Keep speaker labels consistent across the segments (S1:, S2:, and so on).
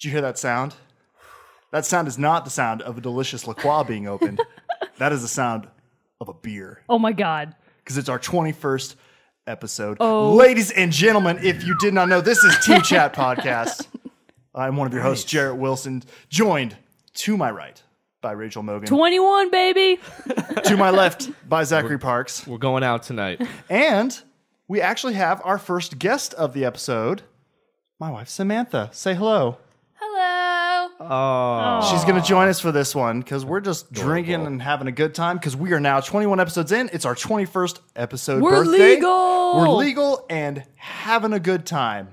S1: Did you hear that sound? That sound is not the sound of a delicious La Croix being opened. That is the sound of a beer.
S2: Oh my God.
S1: Because it's our 21st episode. Oh. Ladies and gentlemen, if you did not know, this is Team Chat Podcast. I'm one of your hosts, Jerrett Wilson, joined to my right by Rachel Mogan.
S2: 21, baby.
S1: To my left by Zachary Parks.
S3: We're going out tonight.
S1: And we actually have our first guest of the episode, my wife, Samantha. Say hello.
S2: Hello.
S3: Oh.
S1: She's going to join us for this one because we're just drinking and having a good time because we are now 21 episodes in. It's our 21st episode
S2: We're
S1: birthday.
S2: legal.
S1: We're legal and having a good time.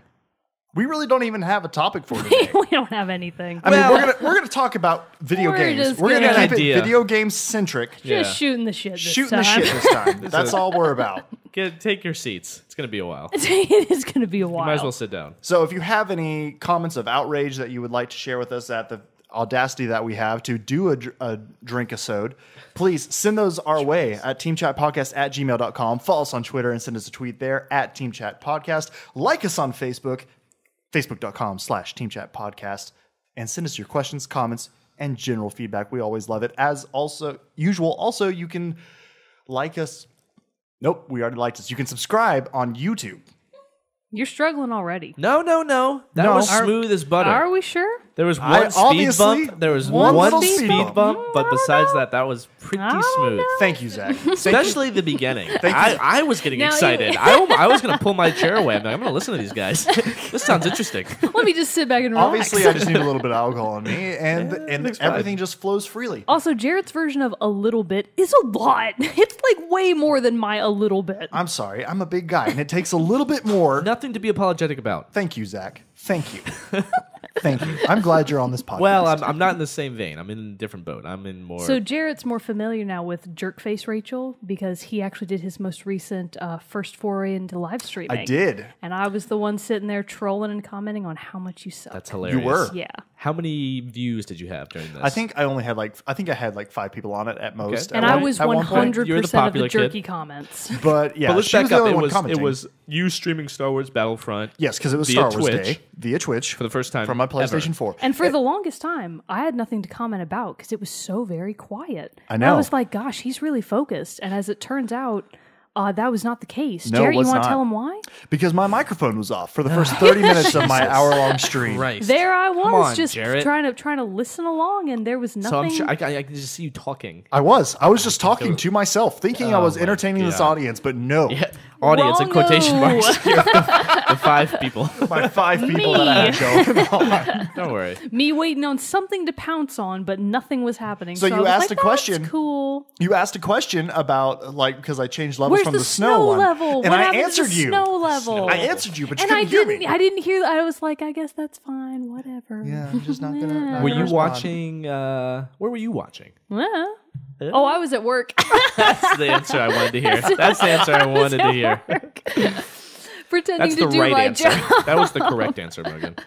S1: We really don't even have a topic for today.
S2: We don't have anything.
S1: I mean, we're gonna talk about video games. We're gonna keep it video game centric.
S2: Just shooting the shit this
S1: time. That's all we're about.
S3: Take your seats. It's going to be a while.
S2: It is going to be a while.
S3: You might as well sit down.
S1: So if you have any comments of outrage that you would like to share with us at the audacity that we have to do a drink-a-sode, please send those our way at teamchatpodcast@gmail.com. Follow us on Twitter and send us a tweet there at teamchatpodcast. Like us on Facebook, facebook.com/teamchatpodcast, and send us your questions, comments, and general feedback. We always love it. As usual, you can like us. Nope, we already liked us. You can subscribe on YouTube.
S2: You're struggling already.
S3: No. That was smooth as butter.
S2: Are we sure?
S3: There was one speed bump. There was one
S1: little
S3: speed bump, but besides that was pretty smooth.
S2: know.
S1: Thank you, Zach.
S3: Especially the beginning. I was getting excited. I was going to pull my chair away. I'm going to listen to these guys. This sounds interesting.
S2: Let me just sit back and relax.
S1: Obviously, I just need a little bit of alcohol on me, and everything just flows freely.
S2: Also, Jarrett's version of a little bit is a lot. It's like way more than my a little bit.
S1: I'm sorry. I'm a big guy, and it takes a little bit more.
S3: Nothing to be apologetic about.
S1: Thank you, Zach. Thank you. Thank you. I'm glad you're on this podcast.
S3: Well, I'm not in the same vein. I'm in a different boat. I'm in more...
S2: So Jarrett's more familiar now with Jerkface Rachel because he actually did his most recent first foray into live streaming.
S1: I did.
S2: And I was the one sitting there trolling and commenting on how much you suck.
S3: That's hilarious.
S1: You were.
S2: Yeah.
S3: How many views did you have during this?
S1: I think I had like 5 people on it at most.
S3: Okay.
S2: And I was 100% of the jerky
S3: kid.
S2: comments.
S1: But yeah,
S3: but let's
S1: she was
S3: back
S1: the
S3: up.
S1: only one commenting.
S3: It was you streaming Star Wars Battlefront.
S1: Yes, because it was
S3: via
S1: Star Wars
S3: Twitch.
S1: Day via Twitch
S3: For the first time
S1: from my PlayStation
S3: ever.
S1: 4.
S2: And for the longest time, I had nothing to comment about because it was so very quiet.
S1: I know.
S2: And I was like, gosh, he's really focused. And as it turns out, that was not the case.
S1: No,
S2: Jerrett,
S1: it was
S2: you want
S1: not.
S2: to tell him why?
S1: Because my microphone was off for the first 30 minutes of my hour-long stream.
S3: Christ.
S2: There I was,
S3: Come on,
S2: just
S3: Jerrett.
S2: trying to listen along, and there was nothing.
S3: So I'm sure I can just see you talking.
S1: I was just talking to myself, thinking I was entertaining this audience, but no.
S3: Yeah. Audience in quotation
S2: Wrong-o.
S3: marks. the 5 people.
S1: My 5 people that I had going on.
S3: Don't worry.
S2: Me waiting on something to pounce on, but nothing was happening.
S1: So
S2: I
S1: you
S2: was
S1: asked
S2: like,
S1: a question.
S2: That's cool.
S1: You asked a question about, because I changed levels
S2: Where's
S1: from
S2: the
S1: the snow one.
S2: level?
S1: And
S2: What
S1: I
S2: happened to
S1: answered
S2: the
S1: you.
S2: Snow level.
S1: I answered you, but you
S2: and I
S1: couldn't hear me.
S2: I didn't hear that. I was like, I guess that's fine. Whatever.
S1: Yeah, I'm just not going to.
S3: Were you watching? Where were you watching?
S2: Yeah. Oh, I was at work.
S3: That's the answer I wanted to hear. That's the answer I wanted to hear.
S2: Pretending
S3: That's
S2: to
S3: the
S2: do
S3: right
S2: my
S3: answer.
S2: job.
S3: That was the correct answer, Mogan.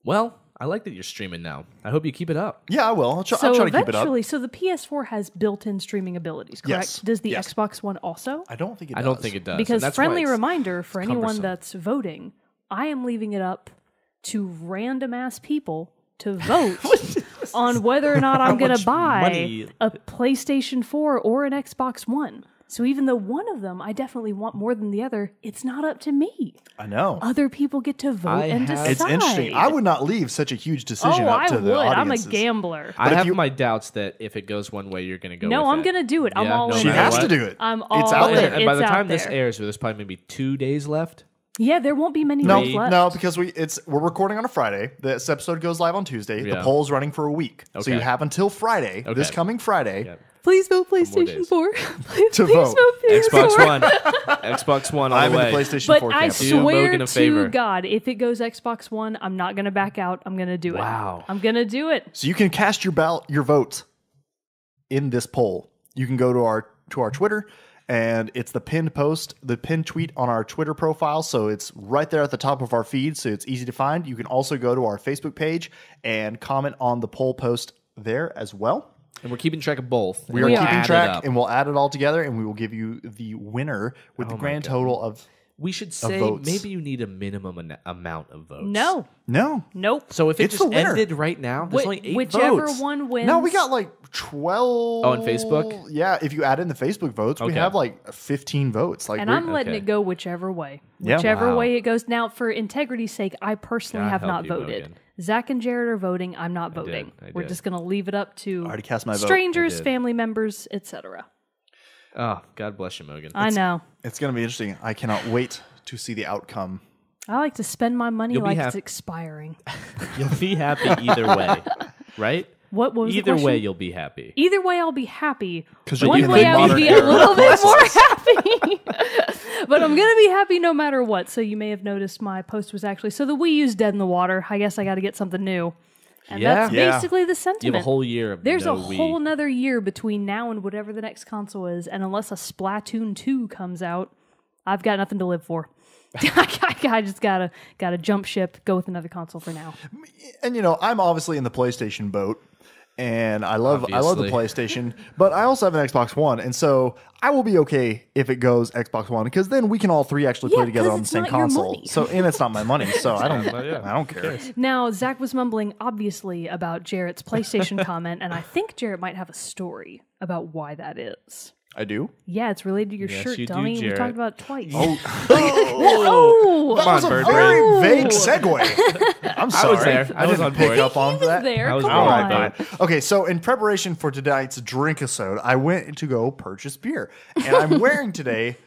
S3: Well, I like that you're streaming now. I hope you keep it up.
S1: Yeah, I will. I'll try to keep it up.
S2: So the PS4 has built-in streaming abilities, correct?
S1: Yes.
S2: Does the
S1: Yes.
S2: Xbox One also?
S1: I don't think it does.
S3: I don't think it does.
S2: Because
S3: and that's why
S2: friendly
S3: it's
S2: reminder for anyone
S3: cumbersome.
S2: that's voting, I am leaving it up to random-ass people to vote on whether or not I'm going to buy
S3: money-
S2: a PlayStation 4 or an Xbox One. So even though one of them I definitely want more than the other, it's not up to me.
S1: I know.
S2: Other people get to vote and decide.
S1: It's interesting. I would not leave such a huge decision up to
S2: I would.
S1: the
S2: I'm a
S1: audiences.
S2: gambler.
S3: I have my doubts that if it goes one way, you're going to go
S2: No,
S3: with
S2: I'm
S3: it.
S2: going to do it. I'm
S3: Yeah,
S2: all
S3: no
S2: in.
S1: She
S3: matter
S1: has
S3: what.
S1: to do it.
S2: I'm all
S1: It's out
S2: in.
S1: there.
S3: And by the
S2: It's
S3: time
S2: out
S3: this
S2: there.
S3: airs, there's probably maybe 2 days left.
S2: Yeah, there won't be many
S1: No,
S2: days left.
S1: no, because we're recording on a Friday. This episode goes live on Tuesday. The
S3: Yeah.
S1: poll's running for a week, so
S3: Okay.
S1: you have until Friday, this
S3: Okay.
S1: coming Friday,
S3: Yeah.
S2: Please vote
S3: more
S2: PlayStation
S3: days.
S2: 4. Please
S1: To
S2: vote
S1: vote.
S2: PS4.
S3: Xbox One. Xbox One all
S1: I'm
S3: the
S1: in
S3: way.
S1: the PlayStation
S2: But
S1: 4
S2: I
S1: camp.
S3: Do
S2: swear
S3: Mogan a favor.
S2: to God, if it goes Xbox One, I'm not going to back out. I'm going to do it.
S3: Wow.
S2: I'm going to do it.
S1: So you can cast your vote in this poll. You can go to our Twitter, and it's the pinned post, the pinned tweet on our Twitter profile. So it's right there at the top of our feed, so it's easy to find. You can also go to our Facebook page and comment on the poll post there as well.
S3: And we're keeping track of both.
S1: We are
S2: We
S1: keeping
S2: are.
S1: track, and we'll add it all together, and we will give you the winner with the grand total of
S3: We should say
S1: votes.
S3: maybe you need a minimum amount of votes.
S2: No. Nope.
S3: So if it
S1: It's the
S3: just
S1: winner.
S3: ended right now, there's only 8
S2: Whichever
S3: votes.
S2: one wins.
S1: No, we got like 12.
S3: On Facebook?
S1: Yeah, if you add in the Facebook votes, we
S3: Okay.
S1: have like 15 votes. Like,
S2: And
S1: we're-
S2: I'm letting
S3: okay.
S2: it go whichever way.
S1: Yeah.
S2: Whichever
S3: Wow.
S2: way it goes. Now, for integrity's sake, I personally
S3: God
S2: have
S3: help
S2: not
S3: you,
S2: voted.
S3: Mogan.
S2: Zach and Jerrett are voting. I'm not voting. We're
S3: did.
S2: just going to leave it up to
S1: already cast my vote.
S2: strangers,
S3: I did.
S2: family members, etc.
S3: Oh, God bless you, Mogan.
S2: I know.
S1: It's going to be interesting. I cannot wait to see the outcome.
S2: I like to spend my money
S3: You'll be
S2: like it's
S3: happy.
S2: expiring.
S3: You'll be happy either way, right?
S2: What was the
S3: Either way,
S2: question?
S3: you'll be happy.
S2: Either way, I'll be happy.
S1: 'Cause you'll
S2: One
S1: be in
S2: way,
S1: the
S2: I would
S1: modern
S2: be a
S1: era
S2: little
S1: of
S2: bit more
S1: crisis.
S2: happy. But I'm going to be happy no matter what. So you may have noticed my post was actually, so the Wii U's dead in the water. I guess I got to get something new. And that's
S1: Yeah.
S2: basically the
S3: You
S2: sentiment.
S3: have a whole year of
S2: There's
S3: no
S2: a
S3: Wii.
S2: whole nother year between now and whatever the next console is. And unless a Splatoon 2 comes out, I've got nothing to live for. I just gotta jump ship, go with another console for now.
S1: And I'm obviously in the PlayStation boat, and I love the
S3: Obviously.
S1: PlayStation, but I also have an Xbox One, and so I will be okay if it goes Xbox One, because then we can all three actually play
S2: Yeah,
S1: together
S2: 'cause
S1: on the
S2: it's
S1: same
S2: not your
S1: console.
S2: money.
S1: So, and it's not my money, so I don't
S3: Yeah.
S1: I don't care.
S2: Now, Zach was mumbling, obviously, about Jarrett's PlayStation comment, and I think Jerrett might have a story about why that is.
S1: I do.
S2: Yeah, it's related to your
S3: Yes,
S2: shirt,
S3: you do,
S2: dummy. We
S3: Jerrett.
S2: talked about it twice.
S1: That
S3: Come
S1: was
S3: on,
S1: a
S3: Bird
S1: very
S3: Brain.
S1: vague segue. I'm sorry.
S3: there. I was
S1: didn't
S3: on
S1: pick
S3: board.
S1: up on
S2: He was
S1: that.
S2: there.
S3: I was
S2: Come
S3: all
S2: on.
S3: right,
S1: Okay, so in preparation for tonight's drink-a-sode, I went to go purchase beer. And I'm wearing today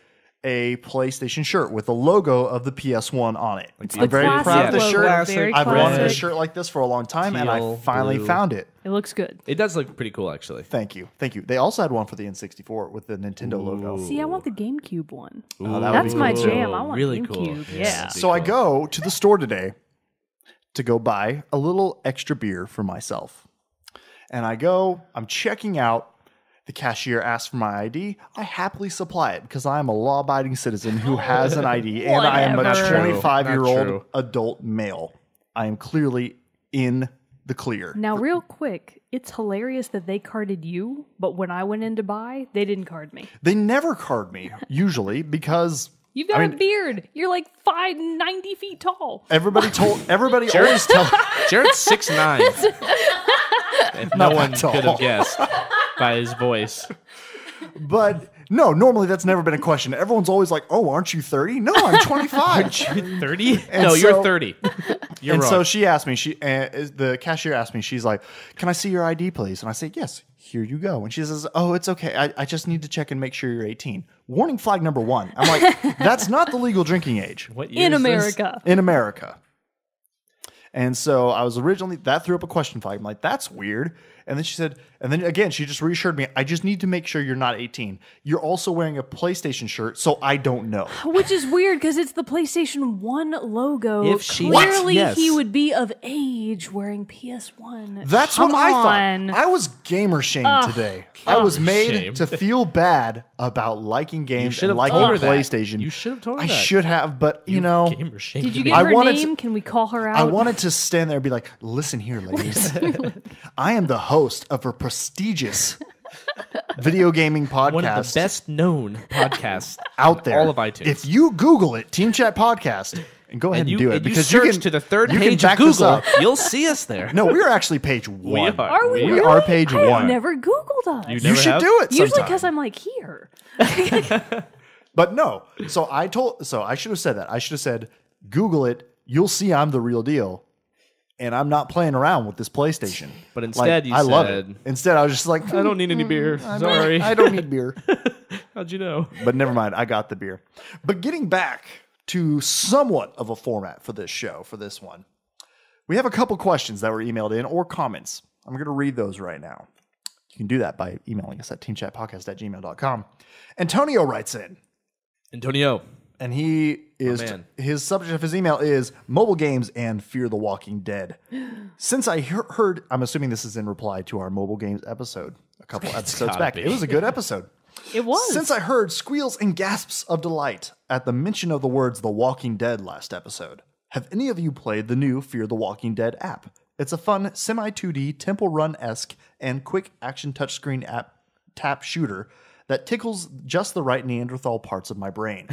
S1: a PlayStation shirt with the logo of the PS1 on it. I'm very
S2: classic
S1: proud of the
S2: logo,
S1: shirt.
S2: very
S1: I've wanted a
S2: classic.
S1: shirt like this for a long time, and I
S3: Teal,
S1: finally
S3: blue.
S1: found it.
S2: It looks good.
S3: It does look pretty cool, actually.
S1: Thank you. They also had one for the N64 with the Nintendo logo.
S2: See, I want the GameCube one.
S1: Oh, that would
S2: That's
S1: be
S2: my
S1: cool.
S2: jam. I want
S3: Really
S2: GameCube.
S3: cool.
S2: Yeah.
S1: So I go to the store today to go buy a little extra beer for myself. And I'm checking out. The cashier asks for my ID. I happily supply it because I am a law-abiding citizen who has an ID, and I am a
S2: Whatever.
S1: 25-year-old
S3: Not true.
S1: adult male. I am clearly in the clear.
S2: Now, real quick, it's hilarious that they carded you, but when I went in to buy, they didn't card me.
S1: They never card me, usually, because
S2: You've got a beard. You're like 90 feet tall.
S1: everybody always tell
S3: Jarrett's 6'9". And no
S1: Not
S3: one
S1: that tall.
S3: could have guessed by his voice.
S1: But no, normally that's never been a question. Everyone's always like, "Oh, aren't you 30?" No, I'm 25.
S3: 30?
S1: And
S3: No,
S1: so-
S3: you're 30. You're
S1: And
S3: wrong.
S1: so she asked me, the cashier asked me, she's like, "Can I see your ID, please?" And I say, "Yes, here you go." And she says, "Oh, it's okay. I just need to check and make sure you're 18. Warning flag number 1. I'm like, that's not the legal drinking age
S3: What year
S2: In
S3: is this?
S2: America.
S1: in America. And so I was originally, that threw up a question flag. I'm like, that's weird. And then she said, and then again, she just reassured me, I just need to make sure you're not 18. You're also wearing a PlayStation shirt, so I don't know.
S2: Which is weird because it's the PlayStation 1 logo.
S3: If she-
S2: Clearly,
S3: What? Yes.
S2: he would be of age wearing PS1.
S1: That's
S2: Come
S1: what I
S2: on.
S1: thought. I was gamer shamed today. I was made
S3: shamed.
S1: to feel bad about liking games
S3: should
S1: and
S3: have
S1: liking
S3: told her that.
S1: PlayStation.
S3: You should have told her
S1: I
S3: that.
S1: should have, but you know,
S3: Gamer shame.
S2: Did you
S3: me.
S2: get her
S1: wanted
S2: name? Can we call her out?
S1: I wanted to stand there and be like, listen here, ladies. I am the host of a prestigious video gaming podcast
S3: One of the best known podcasts
S1: out there.
S3: all of iTunes.
S1: If you Google it, Team Chat Podcast, and go ahead and, do it,
S3: and you
S1: because
S3: search
S1: you can
S3: to the third
S1: you can
S3: page of
S1: back this
S3: Google,
S1: up.
S3: you'll see us there.
S1: No, we're actually page 1.
S3: We are.
S2: Are we?
S1: We
S2: really?
S1: are page
S2: I have
S1: 1.
S2: never Googled us.
S3: You
S1: You
S3: never
S1: should
S3: have?
S1: do it
S2: Usually
S1: sometime.
S2: because I'm like here.
S1: But no. So I should have said that. I should have said, Google it. You'll see I'm the real deal. And I'm not playing around with this PlayStation.
S3: But instead you
S1: I love it.
S3: said,
S1: Instead, I was just like,
S3: I don't need any beer. Sorry.
S1: I don't need beer.
S3: How'd you know?
S1: But never mind. I got the beer. But getting back to somewhat of a format for this show, for this one, we have a couple questions that were emailed in or comments. I'm going to read those right now. You can do that by emailing us at teamchatpodcast@gmail.com. Antonio writes in.
S3: Antonio.
S1: And he is
S3: man.
S1: his subject of his email is mobile games and Fear the Walking Dead. Since I heard, I'm assuming this is in reply to our mobile games episode a couple episodes
S3: gotta
S1: back.
S3: be.
S1: It was a good episode.
S2: It was.
S1: Since I heard squeals and gasps of delight at the mention of the words The Walking Dead last episode, have any of you played the new Fear the Walking Dead app? It's a fun semi-2D Temple Run-esque and quick action touchscreen app tap shooter that tickles just the right Neanderthal parts of my brain.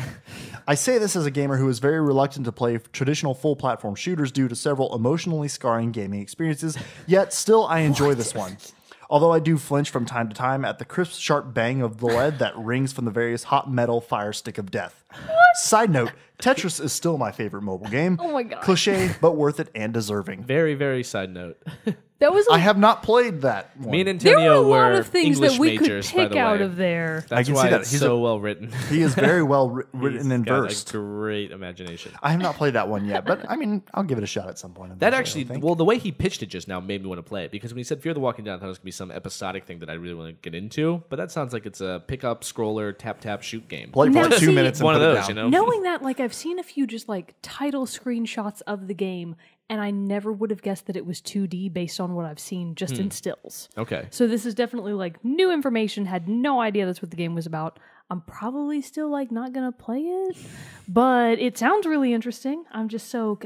S1: I say this as a gamer who is very reluctant to play traditional full platform shooters due to several emotionally scarring gaming experiences, yet still I enjoy this one. Although I do flinch from time to time at the crisp, sharp bang of the lead that rings from the various hot metal fire stick of death. Side note, Tetris is still my favorite mobile game.
S2: Oh my god.
S1: Cliche, but worth it and deserving.
S3: Very, very side note.
S2: That was
S1: I have not played that one.
S3: Me and
S2: there were a
S3: Antonio
S2: lot
S3: were
S2: of things
S3: English
S2: that we
S3: majors,
S2: could
S3: by
S2: pick
S3: the
S2: out
S3: way.
S2: of there.
S3: That's
S1: can
S3: why
S1: see that.
S3: it's
S1: He's
S3: so well written.
S1: He is very well written and
S3: Got
S1: versed.
S3: a great imagination.
S1: I have not played that one yet, but I mean, I'll give it a shot at some point.
S3: That
S1: eventually,
S3: actually,
S1: I think.
S3: well, the way he pitched it just now made me want to play it because when he said Fear the Walking Dead, I thought it was going to be some episodic thing that I really want to get into. But that sounds like it's a pick-up, scroller, tap, shoot game.
S1: Play for
S2: Now,
S1: like 2
S2: see,
S1: minutes and
S3: One of
S1: put it
S3: those,
S1: down.
S3: you know?
S2: Knowing that, like, I've seen a few just like title screenshots of the game, and I never would have guessed that it was 2D based on what I've seen just in stills.
S3: Okay.
S2: So this is definitely like new information. Had no idea that's what the game was about. I'm probably still like not gonna play it, but it sounds really interesting. I'm so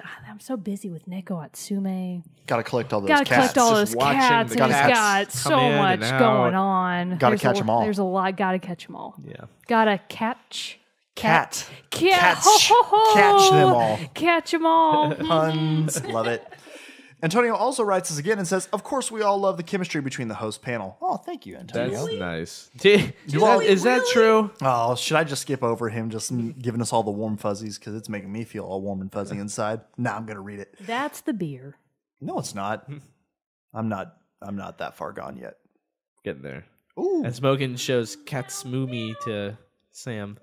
S2: busy with Neko Atsume.
S1: Gotta collect all those
S2: Gotta
S1: cats.
S2: collect all
S3: Just
S2: those
S3: watching
S2: cats,
S3: the
S2: and he's
S3: cats
S2: got
S3: come
S2: so
S3: in
S2: much
S3: and out.
S2: going on.
S1: Gotta
S2: There's
S1: catch 'em all.
S2: There's a lot. Gotta catch them all.
S3: Yeah.
S2: Gotta catch.
S1: Cat.
S2: Catch
S1: them all.
S2: Catch them all.
S1: Puns. Love it. Antonio also writes us again and says, of course, we all love the chemistry between the host panel. Oh, thank you, Antonio.
S3: That's nice. Is that true?
S1: Oh, should I just skip over him just giving us all the warm fuzzies because it's making me feel all warm and fuzzy inside? Nah, I'm going to read it.
S2: That's the beer.
S1: No, it's not. I'm not that far gone yet.
S3: Getting there.
S1: Ooh.
S3: As Mogan shows Cat Smoothie to Sam,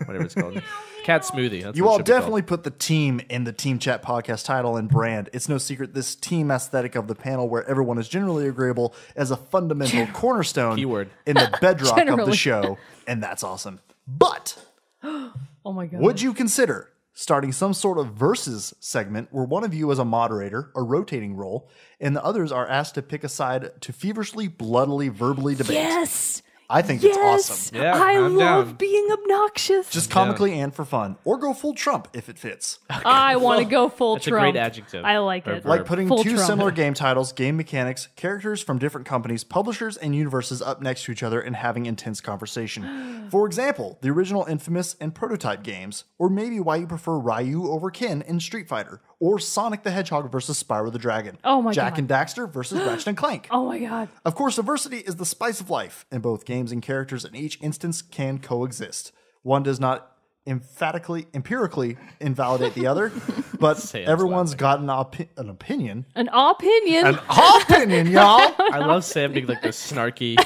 S3: whatever it's called. Cat Smoothie. That's
S1: You
S3: what it
S1: all
S3: should be called.
S1: definitely put the team in the Team Chat podcast title and brand. It's no secret this team aesthetic of the panel where everyone is generally agreeable as a fundamental cornerstone
S3: Keyword.
S1: in the bedrock of the
S2: Generally.
S1: show, and that's awesome. But
S2: Oh my god.
S1: would you consider starting some sort of versus segment where one of you is a moderator, a rotating role, and the others are asked to pick a side to feverishly, bloodily, verbally debate?
S2: Yes.
S1: I think it's
S2: Yes.
S1: awesome.
S3: Yeah,
S2: I
S3: I'm
S2: love
S3: down.
S2: being obnoxious.
S1: Just comically and for fun. Or go full Trump if it fits.
S2: I want to go full
S3: That's a
S2: Trump.
S3: great adjective.
S2: I like
S3: Or
S2: it.
S3: verb.
S1: Like putting
S2: Full
S1: two
S2: Trump.
S1: similar game titles, game mechanics, characters from different companies, publishers, and universes up next to each other and having intense conversation. For example, the original Infamous and Prototype games, or maybe why you prefer Ryu over Ken in Street Fighter, or Sonic the Hedgehog versus Spyro the Dragon.
S2: Oh my
S1: Jack
S2: God.
S1: and Daxter versus Ratchet and Clank.
S2: Oh my god.
S1: Of course, diversity is the spice of life, and both games and characters in each instance can coexist. One does not empirically invalidate the other, but
S3: Sam's
S1: everyone's
S3: laughing.
S1: got an opinion.
S2: An opinion.
S1: An opinion, y'all.
S3: I love Sam being like the snarky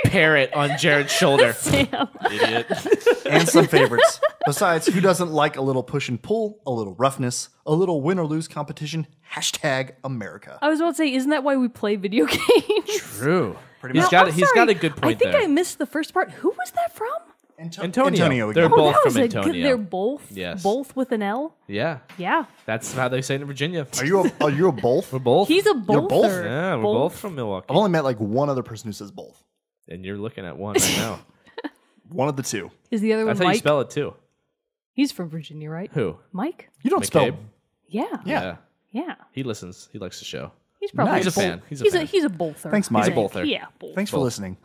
S3: parrot on Jerrett's shoulder.
S2: Sam.
S3: Idiot.
S1: And some favorites. Besides, who doesn't like a little push and pull, a little roughness, a little win or lose competition? Hashtag America.
S2: I was about to say, isn't that why we play video games?
S3: True.
S1: Pretty
S3: He's
S1: much.
S3: got
S2: I'm
S3: he's
S2: sorry.
S3: got a good point
S2: I think
S3: there.
S2: I missed the first part. Who was that from?
S3: Antonio. They're
S1: again.
S3: both
S2: that
S3: from
S2: was a
S3: Antonio.
S2: good. They're both.
S3: Yes.
S2: Both with an L.
S3: Yeah.
S2: Yeah.
S3: That's how they say it in Virginia.
S1: Are you a both?
S3: We're both.
S2: He's a bolther.
S1: both?
S3: Yeah, we're both from Milwaukee.
S1: I've only met like one other person who says both.
S3: And you're looking at one right now.
S1: One of the two.
S2: Is the other one
S3: That's how you
S2: Mike?
S3: spell it too.
S2: He's from Virginia, right?
S3: Who?
S2: Mike?
S1: You don't spell.
S3: McCabe?
S2: Yeah.
S1: Yeah.
S2: Yeah.
S3: He listens. He likes the show.
S2: He's probably
S1: Nice.
S3: He's a
S2: bolt-
S3: fan. He's a fan.
S2: He's a bolther.
S1: Thanks,
S2: I
S1: Mike.
S3: He's a
S2: think.
S3: bolther.
S2: Yeah, bolther.
S1: Thanks for
S3: Both.
S1: listening.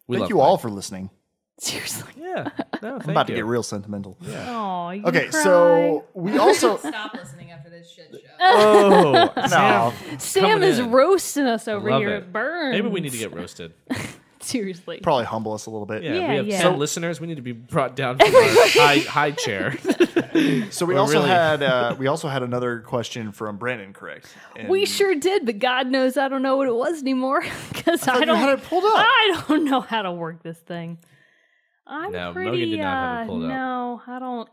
S3: We
S1: Thank
S3: love
S1: you
S3: Mike.
S1: all for listening.
S2: Seriously.
S3: Yeah. No,
S1: I'm about to get real sentimental.
S2: Oh, you
S1: Okay,
S2: cry.
S1: so we also.
S4: Stop listening after this shit show.
S3: Oh,
S1: No.
S2: Sam
S3: coming
S2: is
S3: in.
S2: roasting us over
S3: love
S2: here.
S3: it.
S2: It burns.
S3: Maybe we need to get roasted.
S2: Seriously.
S1: Probably humble us a little bit.
S3: Yeah,
S2: Yeah,
S3: we have
S2: yeah.
S3: some listeners. We need to be brought down from our high chair.
S1: So we
S3: We're
S1: also
S3: really-
S1: had another question from Brandon, correct? And
S2: We sure did, but God knows I don't know what it was anymore because I
S1: you
S2: don't.
S1: had it pulled up.
S2: I don't know how to work this thing. I'm
S3: No,
S2: pretty.
S3: Mogan did not have it pulled up.
S2: No, I don't.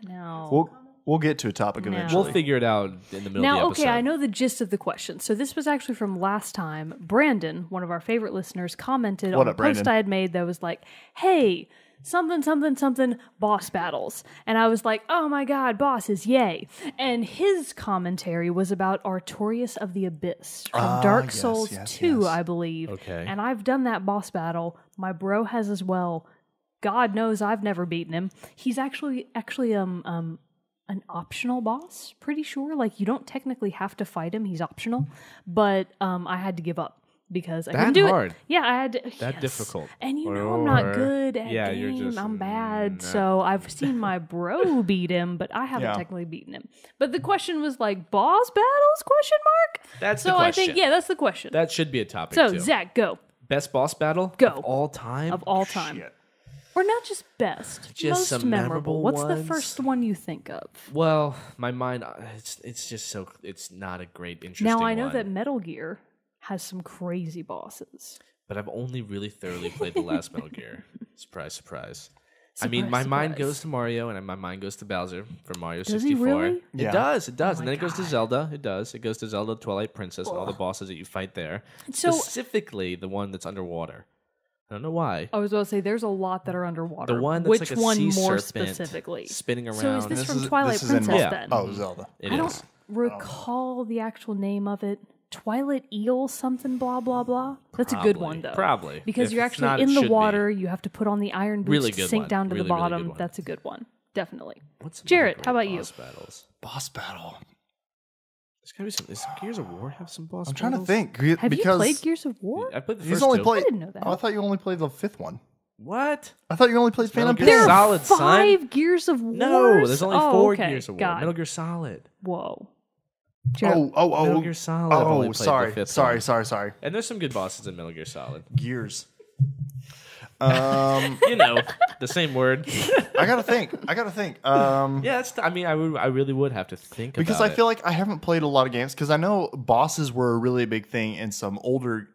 S2: No.
S1: We'll get to a topic
S2: No.
S1: eventually.
S3: We'll figure it out in the middle
S2: Now,
S3: of the episode.
S2: okay, I know the gist of the question. So this was actually from last time. Brandon, one of our favorite listeners, commented
S1: What
S2: on a
S1: up, Brandon?
S2: post I had made that was like, "Hey, something boss battles," and I was like, "Oh my god, bosses, yay!" And his commentary was about Artorias of the Abyss from Dark
S1: yes,
S2: Souls
S1: yes,
S2: 2,
S1: yes.
S2: I believe.
S3: Okay.
S2: And I've done that boss battle. My bro has as well. God knows I've never beaten him. He's actually an optional boss, pretty sure. Like, you don't technically have to fight him. He's optional. But I had to give up because I
S3: That
S2: couldn't do
S3: hard?
S2: it. Yeah, I had to,
S3: That difficult?
S2: And I'm not
S3: Or-
S2: good at
S3: yeah, you're
S2: game.
S3: just,
S2: I'm bad.
S3: nah.
S2: So I've seen my bro beat him, but I haven't
S1: Yeah.
S2: technically beaten him. But the question was like boss battles? Question mark.
S3: That's
S2: so
S3: the question.
S2: I think that's the question.
S3: That should be a topic,
S2: so
S3: too.
S2: Zach, go
S3: Best boss battle?
S2: Go.
S3: Of all time?
S2: of all time,
S1: Shit.
S2: or not just best,
S3: Just
S2: most
S3: some memorable
S2: What's the
S3: ones?
S2: first one you think of?
S3: Well, my mind, it's just so, it's not a great, interesting
S2: Now I know
S3: one.
S2: that Metal Gear has some crazy bosses.
S3: But I've only really thoroughly played the last Metal Gear. Surprise, surprise. I mean,
S2: Surprise,
S3: my mind
S2: surprise.
S3: goes to Mario, and my mind goes to Bowser for Mario
S2: Does he
S3: 64.
S2: really?
S1: Yeah.
S3: It does, it does.
S2: Oh
S3: and
S2: my
S3: then it goes to
S2: God.
S3: Zelda. It does. It goes to Zelda Twilight Princess and all the bosses that you fight there.
S2: So-
S3: Specifically, the one that's underwater. I don't know why.
S2: I was about to say there's a lot that are underwater.
S3: The one that's
S2: Which
S3: like a
S2: one
S3: sea
S2: more
S3: serpent
S2: specifically?
S3: spinning around.
S2: So is this from
S1: is-
S2: Twilight
S1: this is in
S2: Princess
S3: Yeah.
S2: then?
S1: Oh, Zelda.
S3: It
S2: I
S3: is.
S2: don't recall the actual name of it. Twilight Eel something blah blah blah. That's a good
S3: Probably.
S2: one though.
S3: Probably.
S2: Because
S3: If
S2: you're
S3: it's
S2: actually
S3: not,
S2: in
S3: it
S2: the
S3: should be.
S2: water. You have to put on the iron boots
S3: Really
S2: to
S3: good
S2: sink
S3: one.
S2: down to
S3: Really,
S2: the
S3: really good
S2: bottom.
S3: one.
S2: That's a good one. Definitely.
S3: What's some
S2: Jarrett,
S3: other
S2: how
S3: great
S2: about you?
S3: boss battles?
S1: Boss battle.
S3: There's gotta be some. Does Gears of War have some boss
S1: I'm trying to
S3: battles?
S1: think.
S2: Have
S1: because
S2: you played Gears of War?
S3: I played the
S1: He's
S3: first
S1: only
S3: two.
S1: played.
S2: I didn't know that.
S1: Oh, I thought you only played the 5th one.
S3: What?
S1: I thought you only played Phantom
S3: Metal
S1: Pain.
S3: Gear
S2: There are
S3: Solid, son.
S2: 5 Gears of War.
S3: No, there's only 4
S2: okay.
S3: Gears of War.
S2: God.
S3: Metal Gear Solid.
S2: Whoa. Jarrett,
S1: Oh.
S3: Metal Gear Solid, I've only played the
S1: sorry,
S3: 5th
S1: sorry,
S3: one.
S1: sorry.
S3: And there's some good bosses in Metal Gear Solid.
S1: Gears.
S3: You know, the same word.
S1: I gotta think.
S3: Yeah, it's. I mean, I really would have to think
S1: Because
S3: about
S1: I feel like I haven't played a lot of games. Because I know bosses were a really big thing in some older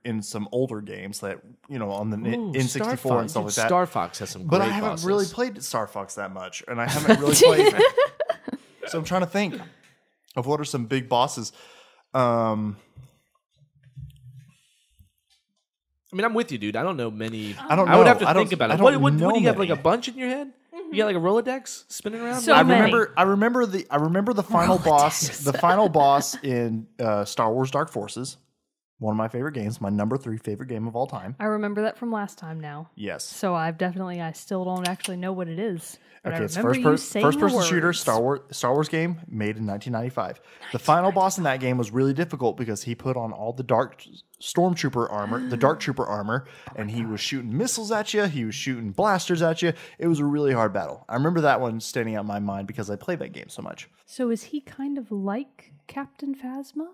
S1: games that on the N64 and stuff like that.
S3: Star Fox has some great
S1: But I haven't
S3: bosses.
S1: really played Star Fox that much, and I haven't really played. So I'm trying to think of what are some big bosses.
S3: I mean, I'm with you, dude. I don't know many.
S1: I don't know.
S3: I would have to
S1: I don't-
S3: think about
S1: I
S3: it.
S1: don't
S3: What
S1: know
S3: do you have? Like
S1: many.
S3: a bunch in your head? You got like a Rolodex spinning around?
S2: So
S1: I
S2: many.
S1: remember the final boss. The final boss in Star Wars Dark Forces. One of my favorite games. My number 3 favorite game of all time.
S2: I remember that from last time now.
S1: Yes.
S2: So I still don't actually know what it is. But
S1: Okay,
S2: I
S1: it's
S2: remember you saying
S1: first person
S2: the
S1: shooter
S2: words.
S1: Star Wars game made in 1995. The final boss in that game was really difficult because he put on all the dark stormtrooper armor, the dark trooper armor, and he was shooting missiles at you. He was shooting blasters at you. It was a really hard battle. I remember that one standing out in my mind because I played that game so much.
S2: So is he kind of like Captain Phasma?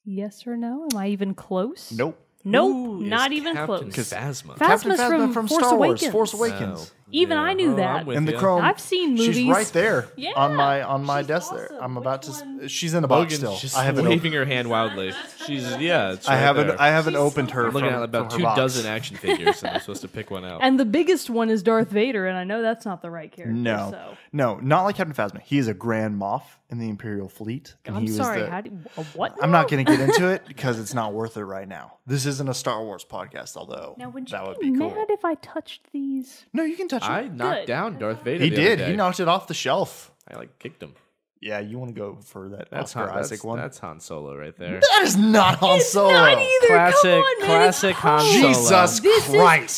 S2: Yes or no? Am I even close?
S1: Nope.
S2: Nope,
S3: Who is
S2: not even
S3: Captain
S2: close.
S3: Phasma?
S1: Captain
S2: Phasma's
S1: Phasma
S2: from
S1: Star
S2: Force
S1: Wars.
S2: Awakens.
S1: Force Awakens.
S2: Even I knew that.
S3: I'm with
S1: And the
S3: you.
S1: Chrome.
S2: I've seen movies.
S1: She's right there
S2: Yeah.
S1: on my
S2: She's
S1: desk
S2: awesome.
S1: there. I'm
S2: Which
S1: about to.
S2: one?
S1: She's in a box
S3: Mogan's
S1: still.
S3: just
S1: I haven't.
S3: waving her hand wildly. She's It's
S1: I
S3: right
S1: haven't.
S3: there.
S1: I haven't opened her.
S3: I'm looking
S1: from,
S3: at about
S1: from
S3: 2
S1: her box.
S3: dozen action figures, and I'm supposed to pick one out.
S2: And the biggest one is Darth Vader, and I know that's not the right character.
S1: No,
S2: So.
S1: no, not like Captain Phasma. He is a Grand Moff in the Imperial Fleet. And
S2: I'm
S1: he was
S2: sorry.
S1: the-
S2: How do what?
S1: I'm not going to get into it because it's not worth it right now. This isn't a Star Wars podcast, although
S2: Now, would you
S1: that would
S2: be
S1: be cool.
S2: mad if I touched these?
S1: No, you can touch it.
S3: I knocked
S2: Good.
S3: down Darth Vader.
S1: He
S3: the
S1: did.
S3: Other
S1: He
S3: day.
S1: knocked it off the shelf.
S3: I kicked him.
S1: Yeah, you want to go for that
S3: That's
S1: Oscar
S3: Han,
S1: Isaac one?
S3: That's Han Solo right there.
S1: That is not Han Solo.
S2: Not either.
S3: Classic-
S2: Come on, man.
S3: classic
S2: It's
S3: Han
S2: Poe.
S3: Solo.
S1: Jesus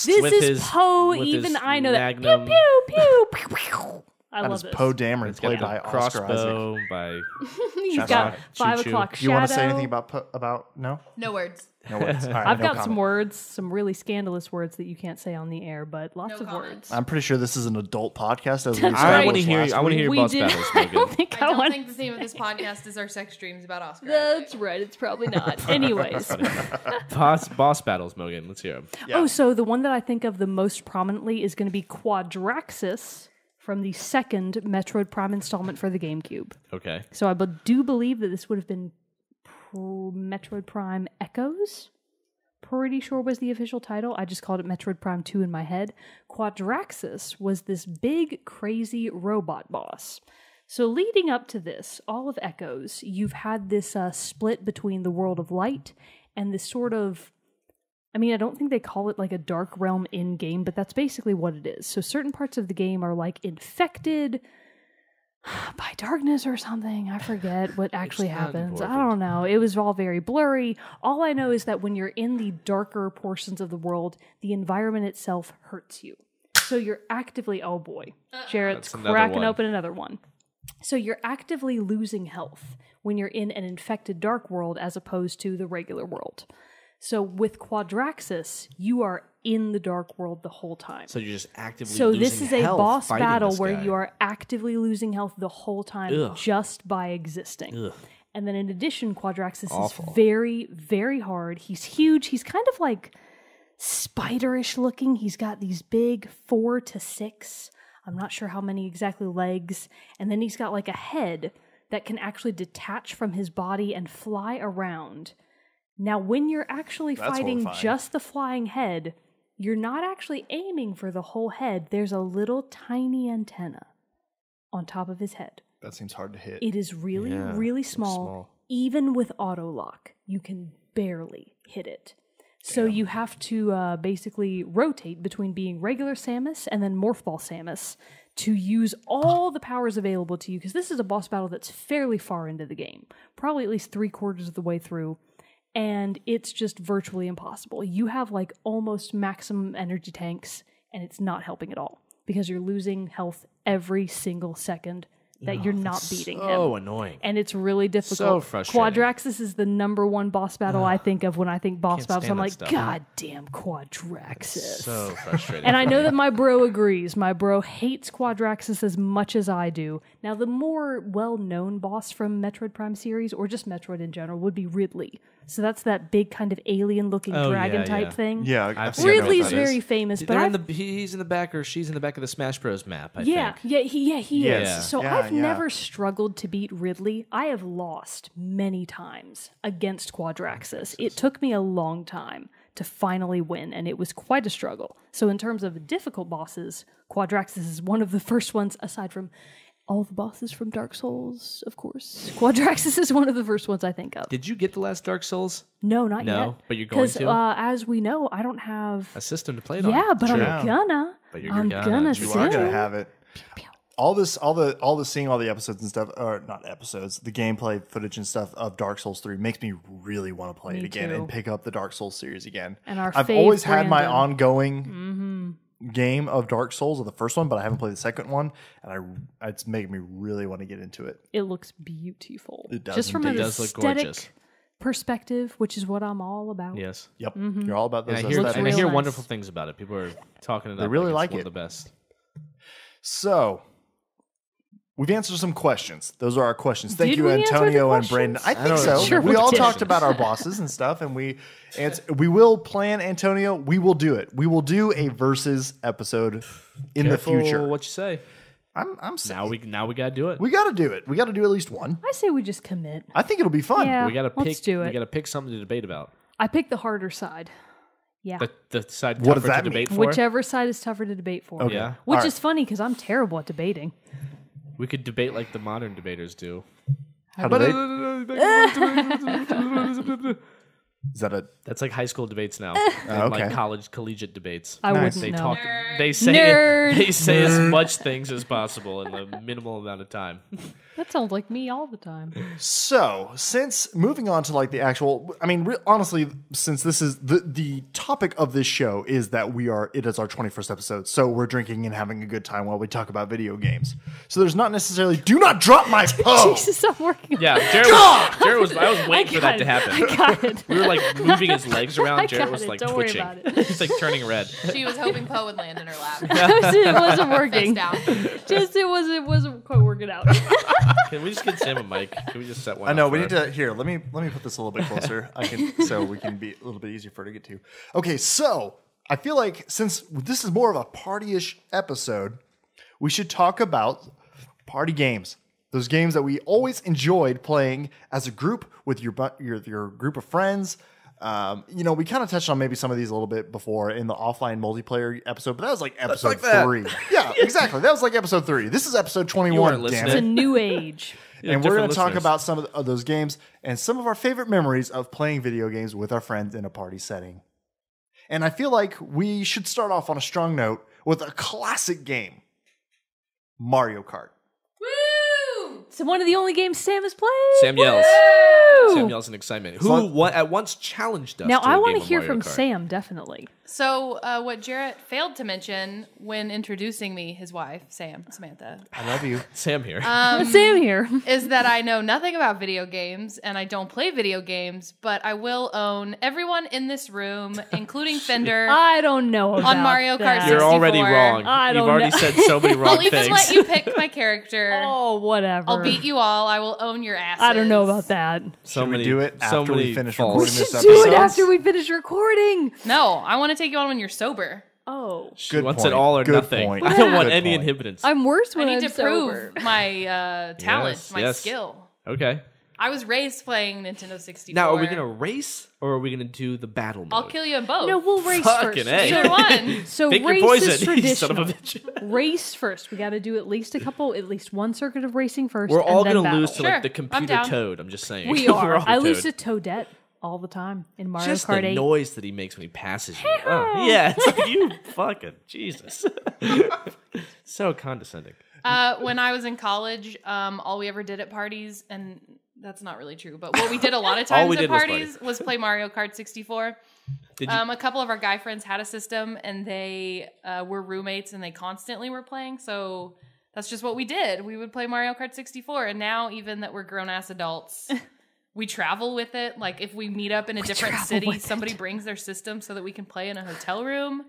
S2: This
S3: With
S2: is
S3: his-
S2: Poe.
S3: with
S2: Even
S3: his
S2: I know that. Pew
S3: Magnum.
S2: pew pew pew pew. I
S1: That
S2: love
S1: is
S2: this.
S1: Poe Dameron,
S3: It's got
S1: played
S3: the
S1: by Oscar Isaac.
S3: crossbow by.
S2: He's
S1: That's
S2: got
S1: right.
S2: 5
S3: Choo-choo.
S2: o'clock
S1: Do
S2: shadow.
S1: you want to say anything about no?
S4: No words.
S1: No words. All right,
S2: I've
S1: no
S2: got some
S1: comment.
S2: words, some really scandalous words that you can't say on the air, but lots
S4: No
S2: of
S4: comment.
S2: words.
S1: I'm pretty sure this is an adult podcast. As we
S2: That's
S3: I
S2: right.
S3: want to
S1: established
S3: hear.
S1: last
S3: I want to
S1: week.
S3: hear your
S2: We
S3: boss
S2: did.
S3: battles,
S2: I don't
S3: Mogan.
S2: think
S4: I
S2: I
S4: don't
S2: want.
S4: think the theme of this podcast is our sex dreams about Oscar.
S2: That's
S4: Isaac.
S2: right. It's probably not. Anyways.
S3: boss battles, Mogan. Let's hear them.
S1: Yeah.
S2: Oh, so the one that I think of the most prominently is going to be Quadraxis from the second Metroid Prime installment for the GameCube.
S3: Okay.
S2: So I do believe that this would have been Metroid Prime Echoes. Pretty sure was the official title. I just called it Metroid Prime 2 in my head. Quadraxis was this big, crazy robot boss. So leading up to this, all of Echoes, you've had this split between the world of light and this sort of... I mean, I don't think they call it like a dark realm in-game, but that's basically what it is. So certain parts of the game are like infected by darkness or something. I forget what actually
S3: not
S2: happens. I
S3: important.
S2: don't know. It was all very blurry. All I know is that when you're in the darker portions of the world, the environment itself hurts you. So you're actively, oh boy, Jarrett's
S3: That's another
S2: cracking
S3: one.
S2: open another one. So you're actively losing health when you're in an infected dark world as opposed to the regular world. So with Quadraxis, you are in the Dark World the whole time.
S3: So you're just actively
S2: So
S3: losing
S2: this is a
S3: health
S2: boss
S3: fighting
S2: battle
S3: this
S2: where
S3: guy.
S2: you are actively losing health the whole time
S3: Ugh.
S2: just by existing.
S3: Ugh.
S2: And then in addition, Quadraxis
S3: Awful.
S2: is very, very hard. He's huge. He's kind of like spiderish looking. He's got these big 4 to 6, I'm not sure how many exactly, legs. And then he's got like a head that can actually detach from his body and fly around. Now, when you're actually fighting
S1: horrifying.
S2: just the flying head, you're not actually aiming for the whole head. There's a little tiny antenna on top of his head.
S1: That seems hard to hit.
S2: It is really,
S3: Yeah,
S2: really
S3: looks
S2: small.
S3: small.
S2: Even with auto lock, you can barely hit it. So you have to basically rotate between being regular Samus and then Morph Ball Samus to use all the powers available to you, because this is a boss battle that's fairly far into the game, probably at least 3/4 of the way through, and it's just virtually impossible. You have like almost maximum energy tanks, and it's not helping at all, because you're losing health every single second that you're not beating him.
S3: So annoying.
S2: And it's really difficult.
S3: So frustrating.
S2: Quadraxis is the number one boss battle I think of when I think boss
S3: Can't
S2: battles.
S3: stand
S2: I'm
S3: that
S2: like,
S3: stuff.
S2: God damn Quadraxis.
S3: So frustrating.
S2: And I know that my bro agrees. My bro hates Quadraxis as much as I do. Now, the more well-known boss from Metroid Prime series, or just Metroid in general, would be Ridley. So that's that big kind of alien-looking
S3: Oh,
S2: dragon
S3: yeah,
S2: type
S3: yeah.
S2: thing.
S1: Yeah,
S3: I've
S1: I've
S3: seen
S1: seen
S3: it.
S2: Ridley's
S3: that is.
S2: very famous, but
S3: They're in
S2: I've
S3: he's in the back, or she's in the back of the Smash Bros. Map, I
S2: Yeah,
S3: think.
S2: he
S1: Yes.
S2: is. So
S1: Yeah,
S2: I've
S1: yeah.
S2: never struggled to beat Ridley. I have lost many times against Quadraxis. It took me a long time to finally win, and it was quite a struggle. So in terms of difficult bosses, Quadraxis is one of the first ones, aside from all the bosses from Dark Souls, of course. Quadraxis is one of the first ones I think of.
S3: Did you get the last Dark Souls?
S2: No, not
S3: No,
S2: yet.
S3: but you're going to?
S2: As we know, I don't have...
S3: A system to play it on.
S2: Yeah, but
S1: Sure.
S2: I'm gonna.
S3: But you're
S2: I'm
S3: gonna.
S2: gonna
S3: You
S1: You are
S2: sit.
S1: gonna have it. All the seeing all the episodes and stuff, or not episodes, the gameplay footage and stuff of Dark Souls 3 makes me really want to play it
S2: Me
S1: again
S2: too.
S1: and pick up the Dark Souls series again.
S2: And our
S1: I've
S2: fave
S1: always had my
S2: Brandon.
S1: ongoing game of Dark Souls of the first one, but I haven't played the second one, and it's making me really want to get into it.
S2: It looks beautiful.
S1: It does
S2: Just from an
S1: indeed.
S3: It does look
S2: aesthetic
S3: gorgeous.
S2: perspective, which is what I'm all about.
S3: Yes.
S1: Yep, you're all about those.
S3: And I hear,
S2: Looks
S3: and I
S2: real
S3: hear
S2: nice.
S3: wonderful things about it. People are talking it up.
S1: They really
S3: it's
S1: like
S3: one
S1: it.
S3: of the best.
S1: So, we've answered some questions. Those are our questions. Thank
S2: Did
S1: you,
S2: we answer the
S1: Antonio and Brandon.
S2: questions?
S1: I think so.
S2: Sure
S1: we
S2: we
S1: all
S2: did.
S1: talked about our bosses and stuff, and we will plan, Antonio. We will do it. We will do a versus episode in
S3: Careful
S1: the future.
S3: what you say.
S1: I'm saying
S3: Now we gotta do it.
S1: we got to do it. We got to do at least one.
S2: I say we just commit.
S1: I think it'll be fun.
S2: Yeah.
S3: We gotta
S2: let's
S3: pick.
S2: do
S3: We
S2: it.
S3: gotta pick something to debate about.
S2: I picked the harder side. Yeah.
S3: The side
S1: What does
S3: tougher
S1: that
S3: to debate
S1: mean?
S3: for.
S2: Whichever side is tougher to debate for.
S1: Okay.
S3: Yeah.
S2: Which
S1: All
S2: is funny because I'm terrible at debating.
S3: We could debate like the modern debaters do.
S1: How do they? Is that a?
S3: That's like high school debates now. And
S1: okay.
S3: Like collegiate debates.
S2: I
S1: Nice.
S2: wouldn't
S3: They
S2: know.
S3: talk. They say.
S2: Nerd.
S3: They say as much things as possible in a minimal amount of time.
S2: That sounds like me all the time.
S1: So, since moving on to like the actual, I mean, honestly, since this is the topic of this show is that it is our 21st episode, so we're drinking and having a good time while we talk about video games. So there's not necessarily, do not drop my phone.
S2: Jesus, I'm working on
S3: Yeah, Jerrett was. I was waiting for that to happen.
S2: I got it.
S3: We were like moving his legs around.
S2: I
S3: Jarrett
S2: got
S3: was
S2: it.
S3: like
S2: Don't worry
S3: twitching.
S2: about it.
S3: He's like turning red.
S4: She was hoping Poe would land in her lap.
S2: It wasn't working.
S4: Face down.
S2: Just it wasn't quite working out.
S3: Can we just get Sam a mic? Can we just set one?
S1: I know
S3: up
S1: we
S3: for
S1: need
S3: her?
S1: to here. Let me put this a little bit closer. So we can be a little bit easier for her to get to. Okay, so I feel like since this is more of a party-ish episode, we should talk about party games. Those games that we always enjoyed playing as a group with your group of friends. We kind of touched on maybe some of these a little bit before in the offline multiplayer episode, but that was like episode
S3: like that.
S1: 3. Yeah, exactly. That was like episode 3. This is episode 21.
S3: weren't
S1: Damn
S3: listening.
S2: It's a
S1: it.
S2: new age.
S3: Yeah,
S1: And we're going
S3: different
S1: to talk
S3: listeners.
S1: about some of those games and some of our favorite memories of playing video games with our friends in a party setting. And I feel like we should start off on a strong note with a classic game, Mario Kart.
S4: Woo!
S2: It's one of the only games Sam has played.
S3: Sam yells.
S2: Woo!
S3: Sam yells in excitement.
S1: long-
S3: Who at once challenged us?
S2: Now
S3: to
S2: I
S3: want
S2: to hear from Sam, definitely.
S4: So what Jerrett failed to mention when introducing me, his wife, Samantha,
S1: I love you.
S3: Sam here.
S2: Sam here.
S4: is that I know nothing about video games and I don't play video games, but I will own everyone in this room, including Fender,
S2: I don't know about
S4: on Mario Kart
S2: that.
S3: You're already
S4: 64.
S3: wrong.
S2: I
S3: You've
S2: don't
S3: already
S2: know.
S3: said so many wrong
S4: I'll even
S3: things.
S4: let you pick my character.
S2: Oh, whatever.
S4: I'll beat you all. I will own your asses.
S2: I don't know about that.
S3: so
S1: Should we
S3: many,
S1: do it
S3: so
S1: after we
S3: many
S1: finish
S3: false-
S1: recording this
S2: Do
S1: episode?
S2: it after we finish recording.
S4: No, I want to take you on when you're sober.
S2: Oh,
S3: She
S1: Good
S3: wants
S1: point.
S3: it all or
S1: Good
S3: nothing.
S1: point.
S3: I don't want
S1: Good
S3: any
S1: point.
S3: inhibitants.
S2: I'm worse
S4: I
S2: when
S4: need
S2: I'm
S4: to
S2: sober.
S4: prove my talent,
S3: Yes,
S4: my
S3: yes.
S4: skill.
S3: Okay.
S4: I was raised playing Nintendo 64.
S3: Now, are we going to race or are we going to do the battle mode?
S4: I'll kill you in both.
S2: No, we'll race
S3: Fucking
S2: first.
S3: A.
S4: Either one.
S2: So
S3: Pick your
S2: race
S3: poison,
S2: is
S3: you
S2: traditional.
S3: son of a bitch.
S2: Race first. We got to do at least one circuit of racing first.
S3: We're all
S2: going to
S3: lose to
S4: Sure,
S3: like the
S4: I'm
S3: computer
S4: down.
S3: toad. I'm just saying.
S2: We are.
S3: We're all
S2: I lose
S3: toad.
S2: to Toadette all the time in Mario
S3: Just
S2: Kart
S3: the
S2: 8.
S3: noise that he makes when he passes you. Oh, yeah, it's like you fucking Jesus. So condescending.
S4: When I was in college, all we ever did at parties, and that's not really true, but what we did a lot of
S3: All
S4: times
S3: we
S4: at
S3: did was
S4: parties was play Mario Kart 64.
S3: Did you?
S4: A couple of our guy friends had a system, and they were roommates, and they constantly were playing, so that's just what we did. We would play Mario Kart 64, and now even that we're grown-ass adults, we travel with it. Like, if we meet up in a different
S2: travel
S4: city,
S2: with
S4: somebody brings their system so that we can play in a hotel room.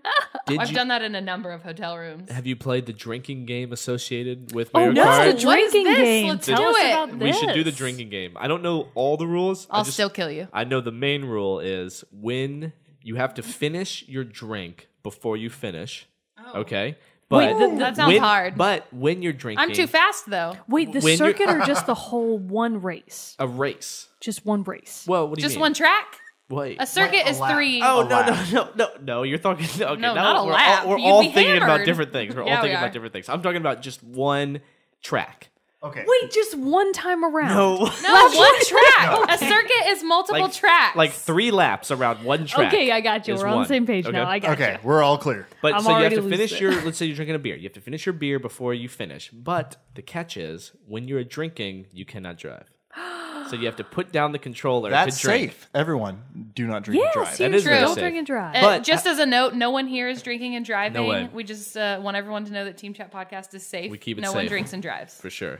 S3: Did
S4: I've
S3: you-
S4: done that in a number of hotel rooms.
S3: Have you played the drinking game associated with
S2: Oh,
S3: Mario
S2: no,
S3: Kart?
S2: the
S4: What is
S2: drinking
S4: this?
S2: game.
S4: Let's
S2: Tell
S4: do
S2: us
S4: it.
S2: about
S3: We
S2: this.
S3: should do the drinking game. I don't know all the rules.
S4: I'll still kill you.
S3: I know the main rule is when you have to finish your drink before you finish. Okay? But
S4: That sounds hard.
S3: But when you're drinking,
S4: I'm too fast, though.
S2: Wait, the
S3: when you're-
S2: circuit or just the whole one race?
S3: a race.
S2: Just one race.
S3: Well, what do you
S4: Just
S3: mean?
S4: one track?
S3: Wait.
S4: A circuit
S1: a
S4: is
S1: lap.
S4: 3.
S3: Oh
S1: A
S3: no,
S1: lap.
S3: no! You're talking. Okay,
S4: No,
S3: now
S4: not a
S3: we're
S4: lap.
S3: all, we're
S4: You'd
S3: all
S4: be
S3: thinking about
S4: hammered.
S3: different things. We're
S4: Yeah,
S3: all
S4: we
S3: thinking
S4: are.
S3: about different things. I'm talking about just one track.
S1: Okay.
S2: Wait, just one time around.
S3: No,
S4: No, one track. A circuit is multiple tracks.
S3: like 3 laps around one track.
S2: Okay, I got you.
S3: is
S2: We're on
S3: one.
S2: the same page now.
S3: Okay.
S2: I got
S1: Okay,
S2: you.
S1: we're all clear.
S3: But
S2: I'm
S3: so you have
S2: already
S3: to finish
S2: losing.
S3: your. Let's say you're drinking a beer. You have to finish your beer before you finish. But the catch is, when you're drinking, you cannot drive. So you have to put down the controller
S1: That's
S3: to drink.
S1: safe. Everyone, do not drink and
S2: Yeah,
S1: drive.
S3: That is
S2: seriously,
S3: very
S2: don't
S3: safe.
S2: drink and drive.
S3: But-
S4: just as a note, no one here is drinking and driving.
S3: No way.
S4: We just want everyone to know that Team Chat Podcast is safe.
S3: We keep it
S4: no one
S3: safe.
S4: drinks and drives.
S3: For sure.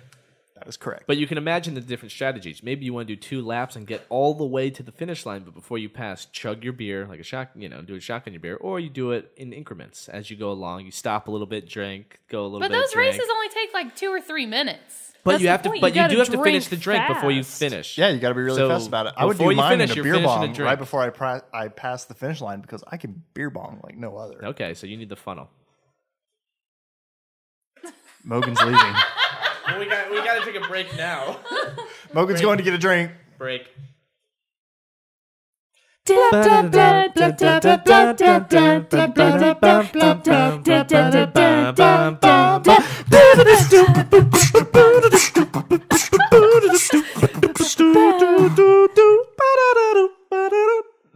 S1: That is correct.
S3: But you can imagine the different strategies. Maybe you want to do 2 laps and get all the way to the finish line, but before you pass, chug your beer like a shot. Do a shotgun your beer, or you do it in increments as you go along. You stop a little bit, drink, go a little
S4: But
S3: bit.
S4: those
S3: drink.
S4: races only take like 2 or 3 minutes.
S3: But
S2: That's
S3: you
S2: the
S3: have to.
S2: point.
S3: But
S2: You
S3: you do
S2: gotta
S3: have to finish the
S2: drink
S3: drink before you
S2: fast.
S3: finish.
S1: Yeah, you got to be really
S3: So,
S1: fast about it. I would
S3: before
S1: do
S3: you
S1: mine
S3: finish,
S1: in a
S3: you're
S1: beer
S3: finishing
S1: bong
S3: a drink.
S1: right before I pass the finish line because I can beer bong like no other.
S3: Okay, so you need the funnel.
S1: Mogan's leaving.
S3: Well, we got to take a break now.
S1: Mogan's going to get a drink.
S3: Break.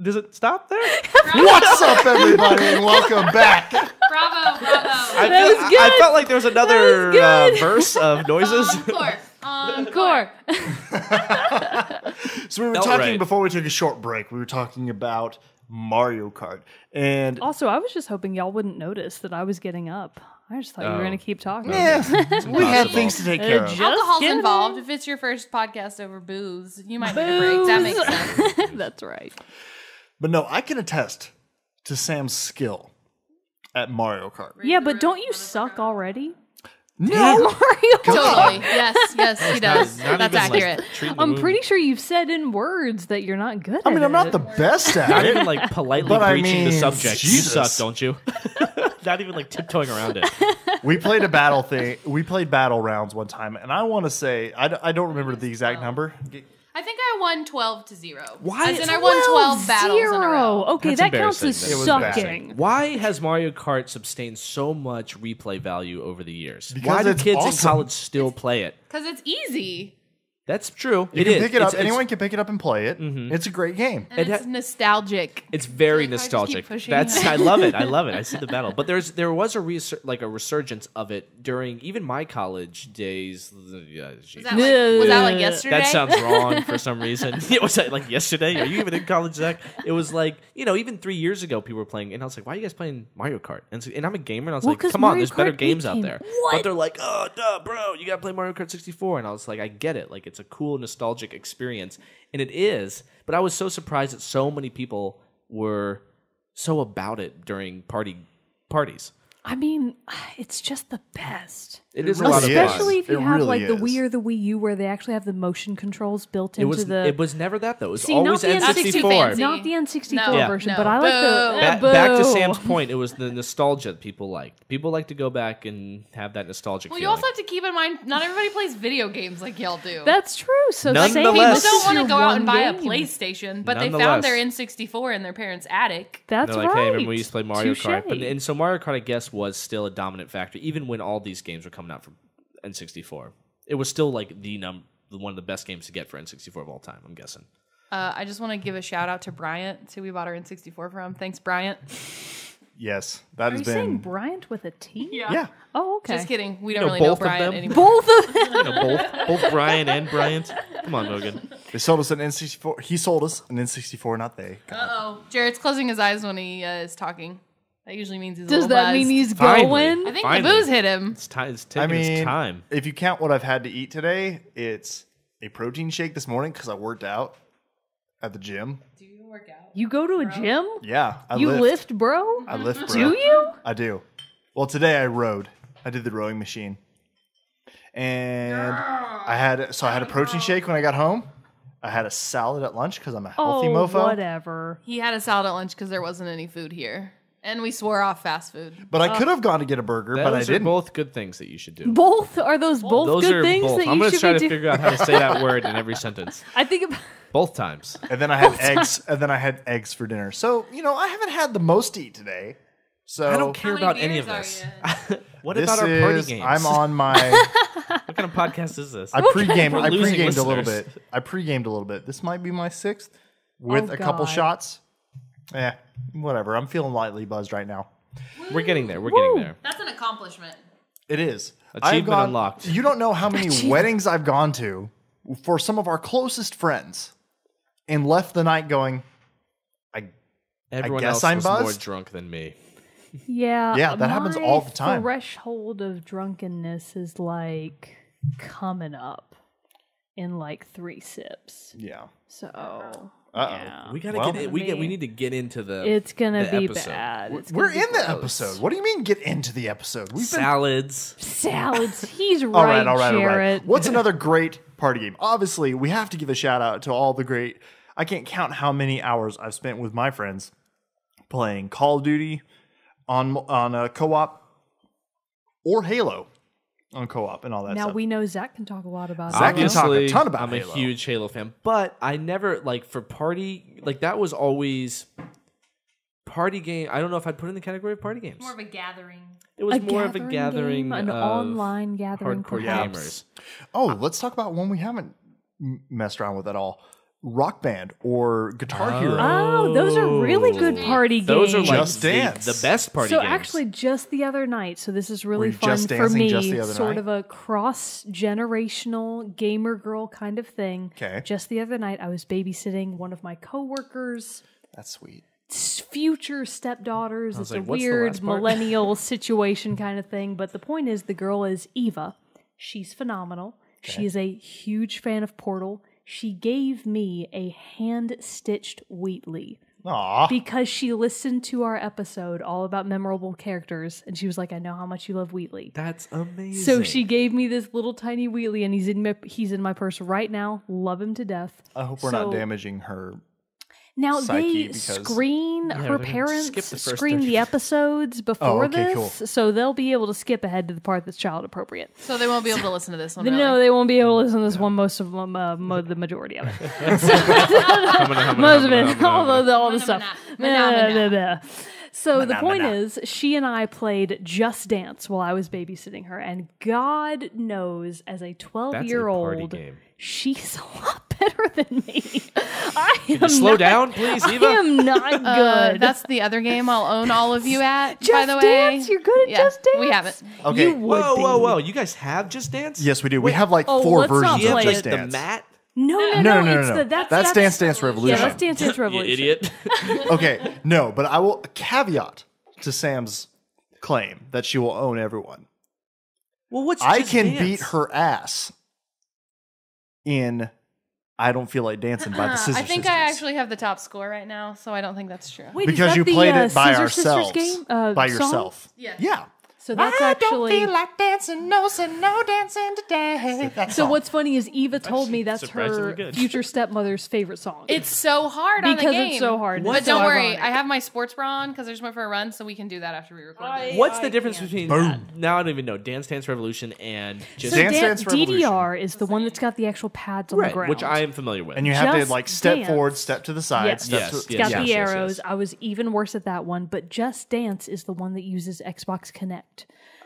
S3: Does it stop there?
S1: What's up, everybody, and welcome back.
S4: Bravo, bravo.
S3: I felt like there was another verse of noises.
S4: Encore.
S1: So we were
S3: Felt
S1: talking
S3: right.
S1: before we took a short break. We were talking about Mario Kart, and
S2: Also, I was just hoping y'all wouldn't notice that I was getting up. I just thought you were
S3: Oh.
S2: going to keep talking.
S1: yeah, we have
S3: impossible.
S1: things to take care of.
S2: Just
S4: Alcohol's
S2: kidding.
S4: involved. If it's your first podcast over booze, you might need a break. That makes sense.
S2: That's right.
S1: But no, I can attest to Sam's skill at Mario Kart.
S2: Yeah, but don't you suck already?
S1: No,
S2: Mario.
S4: Totally. Yes, he does.
S3: Not
S4: That's
S3: even, like,
S4: accurate.
S3: treating the
S2: I'm
S3: wound.
S2: pretty sure you've said in words that you're not good
S1: I
S2: at
S1: mean I'm not
S2: it.
S1: the best at
S3: Not
S1: it.
S3: even like politely
S1: But I
S3: breaching the
S1: mean,
S3: subject.
S1: Jesus.
S3: You suck, don't you? Not even like tiptoeing around it.
S1: We played a battle thing. We played battle rounds one time, and I want to say I don't remember the exact number.
S4: I think I won 12-0.
S3: Why?
S4: As in I won 12 battles in a row.
S2: Okay,
S3: That's
S2: that counts as
S3: embarrassing.
S1: It was
S2: sucking.
S3: Why has Mario Kart sustained so much replay value over the years?
S1: Because
S3: Why do
S1: it's
S3: kids in
S1: awesome.
S3: college still play it?
S4: Because it's easy.
S3: That's true.
S1: You can pick it up. Anyone can pick it up and play it. It's a great game.
S4: And it's nostalgic.
S3: It's very
S4: Like, I just
S3: nostalgic.
S4: keep pushing
S3: That's
S4: it.
S3: I love it. I love it. I see the battle. But there was a resurgence of it during even my college days.
S4: Was that like yesterday?
S3: That sounds wrong for some reason. Was that like yesterday? Are you even in college, Zach? It was like, even 3 years ago people were playing, and I was like, why are you guys playing Mario Kart? And I'm a gamer, and I was like,
S2: 'cause
S3: come on,
S2: Mario
S3: there's better
S2: Kart
S3: games out
S2: became-
S3: there.
S2: What?
S3: But they're like, oh, duh, bro, you gotta play Mario Kart 64. And I was like, I get it. Like, it's a cool, nostalgic experience. And it is. But I was so surprised that so many people were so about it during parties.
S2: I mean, it's just the best.
S3: It is a
S1: really
S3: lot of
S1: is.
S3: fun.
S2: Especially if you
S1: It
S2: have
S1: really
S2: like the
S1: is.
S2: Wii or the Wii U where they actually have the motion controls built into the.
S3: It was never that though. It was
S2: See,
S3: always
S2: not the
S4: N64.
S3: N64.
S2: not the N64
S4: No.
S3: Yeah.
S2: version,
S4: No.
S2: but I like the.
S4: Boo.
S3: Back to
S2: Boo.
S3: Sam's point, it was the nostalgia that people liked. People like to go back and have that nostalgic
S4: Well, you
S3: feeling.
S4: also have to keep in mind, not everybody plays video games like y'all do.
S2: That's true. So
S3: Nonetheless-
S2: same.
S4: People
S3: Nonetheless-
S4: don't want to
S2: your
S4: go out and
S2: one
S4: buy a
S2: game.
S4: PlayStation, but they
S3: Nonetheless.
S4: found their N64 in their parents' attic.
S2: That's
S3: They're like,
S2: right.
S3: hey, remember we used to play Mario
S2: Touche.
S3: Kart? And so Mario Kart, I guess, was still a dominant factor, even when all these games were coming out for N64. It was still like one of the best games to get for N64 of all time, I'm guessing.
S4: I just want to give a shout out to Bryant, who we bought our N64 from. Thanks, Bryant.
S1: Yes, that
S2: Are
S1: has
S2: you saying
S1: been.
S2: Bryant with a T?
S1: Yeah.
S2: Oh, okay.
S4: Just kidding. We don't
S3: know,
S4: really know
S3: both of
S4: Bryant
S3: them?
S4: anymore.
S2: Both of them.
S3: Both Brian and Bryant. Come on, Mogan.
S1: They sold us an N64. He sold us an N64, not they.
S4: Uh-oh. Jarrett's closing his eyes when he is talking. That usually means he's a
S2: Does
S4: little
S2: that
S4: buzzed.
S2: mean he's
S3: Finally.
S2: going?
S4: I think
S3: Finally.
S4: the booze hit him.
S3: It's time. It's
S1: I
S3: taking its
S1: mean,
S3: time.
S1: if you count what I've had to eat today, it's a protein shake this morning because I worked out at the gym.
S4: Do you work out?
S2: You go to a gym?
S1: Yeah, I
S2: You
S1: lift.
S2: lift, bro?
S1: I lift, bro.
S2: Do you?
S1: I do. Well, today I rode. I did the rowing machine, and I had a protein shake when I got home. I had a salad at lunch because I'm a healthy mofo.
S2: Whatever.
S4: He had a salad at lunch because there wasn't any food here. And we swore off fast food.
S1: But I could have gone to get a burger, but I
S3: Those are
S1: didn't.
S3: both good things that you should do.
S2: Both are those both
S3: Those
S2: good
S3: are
S2: things
S3: both.
S2: that
S3: I'm
S2: you
S3: going to
S2: should
S3: try
S2: be
S3: to
S2: doing?
S3: figure out how to say that word in every sentence.
S2: I think about
S3: Both times.
S1: And then I had eggs. And then I had eggs for dinner. So I haven't had the most to eat today. So
S3: I don't care
S4: many
S3: about any of
S4: beers
S3: this. What
S1: This
S3: about our party
S1: is.
S3: games?
S1: I'm on my.
S3: What kind of podcast is this?
S1: I pre-gamed.
S3: We're
S1: I
S3: losing
S1: pre-gamed a little
S3: listeners.
S1: bit. I pre-gamed a little bit. This might be my 6th with
S2: Oh,
S1: a couple
S2: God.
S1: shots. Whatever. I'm feeling lightly buzzed right now.
S3: We're getting there. We're getting there.
S4: That's an accomplishment.
S1: It is.
S3: Achievement unlocked.
S1: You don't know how many weddings I've gone to for some of our closest friends and left the night going,
S3: Everyone
S1: guess
S3: else
S1: I'm
S3: was more
S1: buzzed?
S3: drunk than me.
S2: Yeah.
S1: Yeah, that happens all the time.
S2: My threshold of drunkenness is like coming up in like 3 sips.
S1: yeah.
S2: So
S1: Uh-oh.
S2: yeah.
S3: We gotta
S1: Well,
S3: get. We need to get into the.
S2: It's gonna
S3: the
S2: be
S3: episode.
S2: bad. It's
S1: We're
S2: gonna be
S1: in the
S2: gross.
S1: episode. What do you mean get into the episode? We've been
S3: Salads.
S2: Salads. He's right,
S1: all right, all right, all
S2: Jerrett.
S1: right. What's another great party game? Obviously, we have to give a shout out to all the great. I can't count how many hours I've spent with my friends playing Call of Duty on a co-op or Halo on co-op and all that
S2: Now
S1: stuff.
S2: we know Zach can talk a lot about
S1: Zach
S2: it.
S1: can talk a
S3: Obviously,
S1: ton about
S3: I'm
S1: Halo.
S3: a huge Halo fan, but I never for party that was always party game. I don't know if I'd put it in the category of party games.
S4: More of a gathering.
S3: It was more of a
S2: game,
S3: gathering,
S2: an
S3: of
S2: online gathering,
S3: hardcore
S2: perhaps.
S3: gamers.
S1: Oh, let's talk about one we haven't messed around with at all. Rock Band or Guitar Hero.
S2: Oh, those are really good party games.
S3: Those are like
S1: Just Dance.
S3: the best party
S2: so
S3: games.
S2: actually, just the other night, so this is
S1: Were
S2: really
S1: you
S2: fun
S1: just
S2: for
S1: dancing
S2: me.
S1: just the other
S2: Sort
S1: night?
S2: of a cross-generational gamer girl kind of thing.
S1: Okay.
S2: Just the other night, I was babysitting one of my coworkers'
S1: That's sweet.
S2: future stepdaughters. It's
S3: like,
S2: a
S3: what's the
S2: weird
S3: last part?
S2: millennial situation kind of thing. But the point is, the girl is Eva. She's phenomenal. She is a huge fan of Portal. She gave me a hand-stitched Wheatley
S1: Aw.
S2: because she listened to our episode all about memorable characters, and she was like, "I know how much you love Wheatley."
S3: That's amazing.
S2: So she gave me this little tiny Wheatley, and he's in my purse right now. Love him to death.
S1: I hope we're
S2: So-
S1: not damaging her.
S2: Now
S1: psyche
S2: they
S1: because-
S2: screen
S3: Yeah,
S2: her
S3: they're gonna
S2: parents
S3: skip the first
S2: screen
S3: 30.
S2: the episodes before
S1: okay,
S2: this,
S1: cool.
S2: so they'll be able to skip ahead to the part that's child appropriate.
S4: So they won't be able to listen to this one.
S2: No,
S4: really.
S2: they won't be able to listen to this one. Most of them, the majority of it. Most of it, all the stuff.
S4: Phenomena.
S2: So the point is, she and I played Just Dance while I was babysitting her, and God knows, as a 12-year-old, she's a lot better than me.
S3: Can you slow down, please, Eva?
S2: I am not good.
S4: That's the other game I'll own all of you at,
S2: Just
S4: by the way.
S2: Dance? You're good at Just Dance?
S4: We haven't.
S1: Okay.
S3: Whoa. You guys have Just Dance?
S1: Yes, we do. We have like 4
S2: let's not
S1: versions of
S2: play
S1: Just
S2: it.
S1: Dance.
S3: The mat?
S2: No.
S1: No. That's Dance Dance Revolution.
S2: Yeah, that's Dance Dance Revolution.
S3: You idiot.
S1: Okay, no, but I will caveat to Sam's claim that she will own everyone.
S3: Well, what's
S1: I
S3: Just
S1: can
S3: Dance?
S1: beat her ass in I Don't Feel Like Dancing by the Scissor
S4: I think
S1: Sisters.
S4: I actually have the top score right now, so I don't think that's true.
S2: Wait,
S1: because
S2: is
S1: you
S2: that the,
S1: played it by
S2: Scissor
S1: ourselves.
S2: Sisters game?
S1: By
S2: song?
S1: yourself.
S4: Yeah.
S2: So that's actually.
S1: like dancing, no dancing today.
S2: So what's funny is Eva told me that's
S3: surprisingly
S2: her
S3: good.
S2: future stepmother's favorite song.
S4: It's so hard on the
S2: because
S4: game.
S2: it's so hard.
S4: But
S2: It's so
S4: don't worry,
S2: ironic.
S4: I have my sports bra on because I just went for a run, so we can do that after we record. this.
S3: What's the difference between now I don't even know Dance Dance Revolution and Just
S2: So
S1: Dance Dance Revolution.
S2: DDR is the one that's got the actual pads on the ground.
S3: which I am familiar with.
S1: And you have to
S2: Just
S1: like step
S2: Dance.
S1: forward, step to the side,
S2: Yes.
S1: step
S3: Yes,
S1: to
S2: It's
S3: yes,
S2: got the
S3: yes,
S2: arrows.
S3: yes.
S2: I was even worse at that one, but Just Dance is the one that uses Xbox Connect.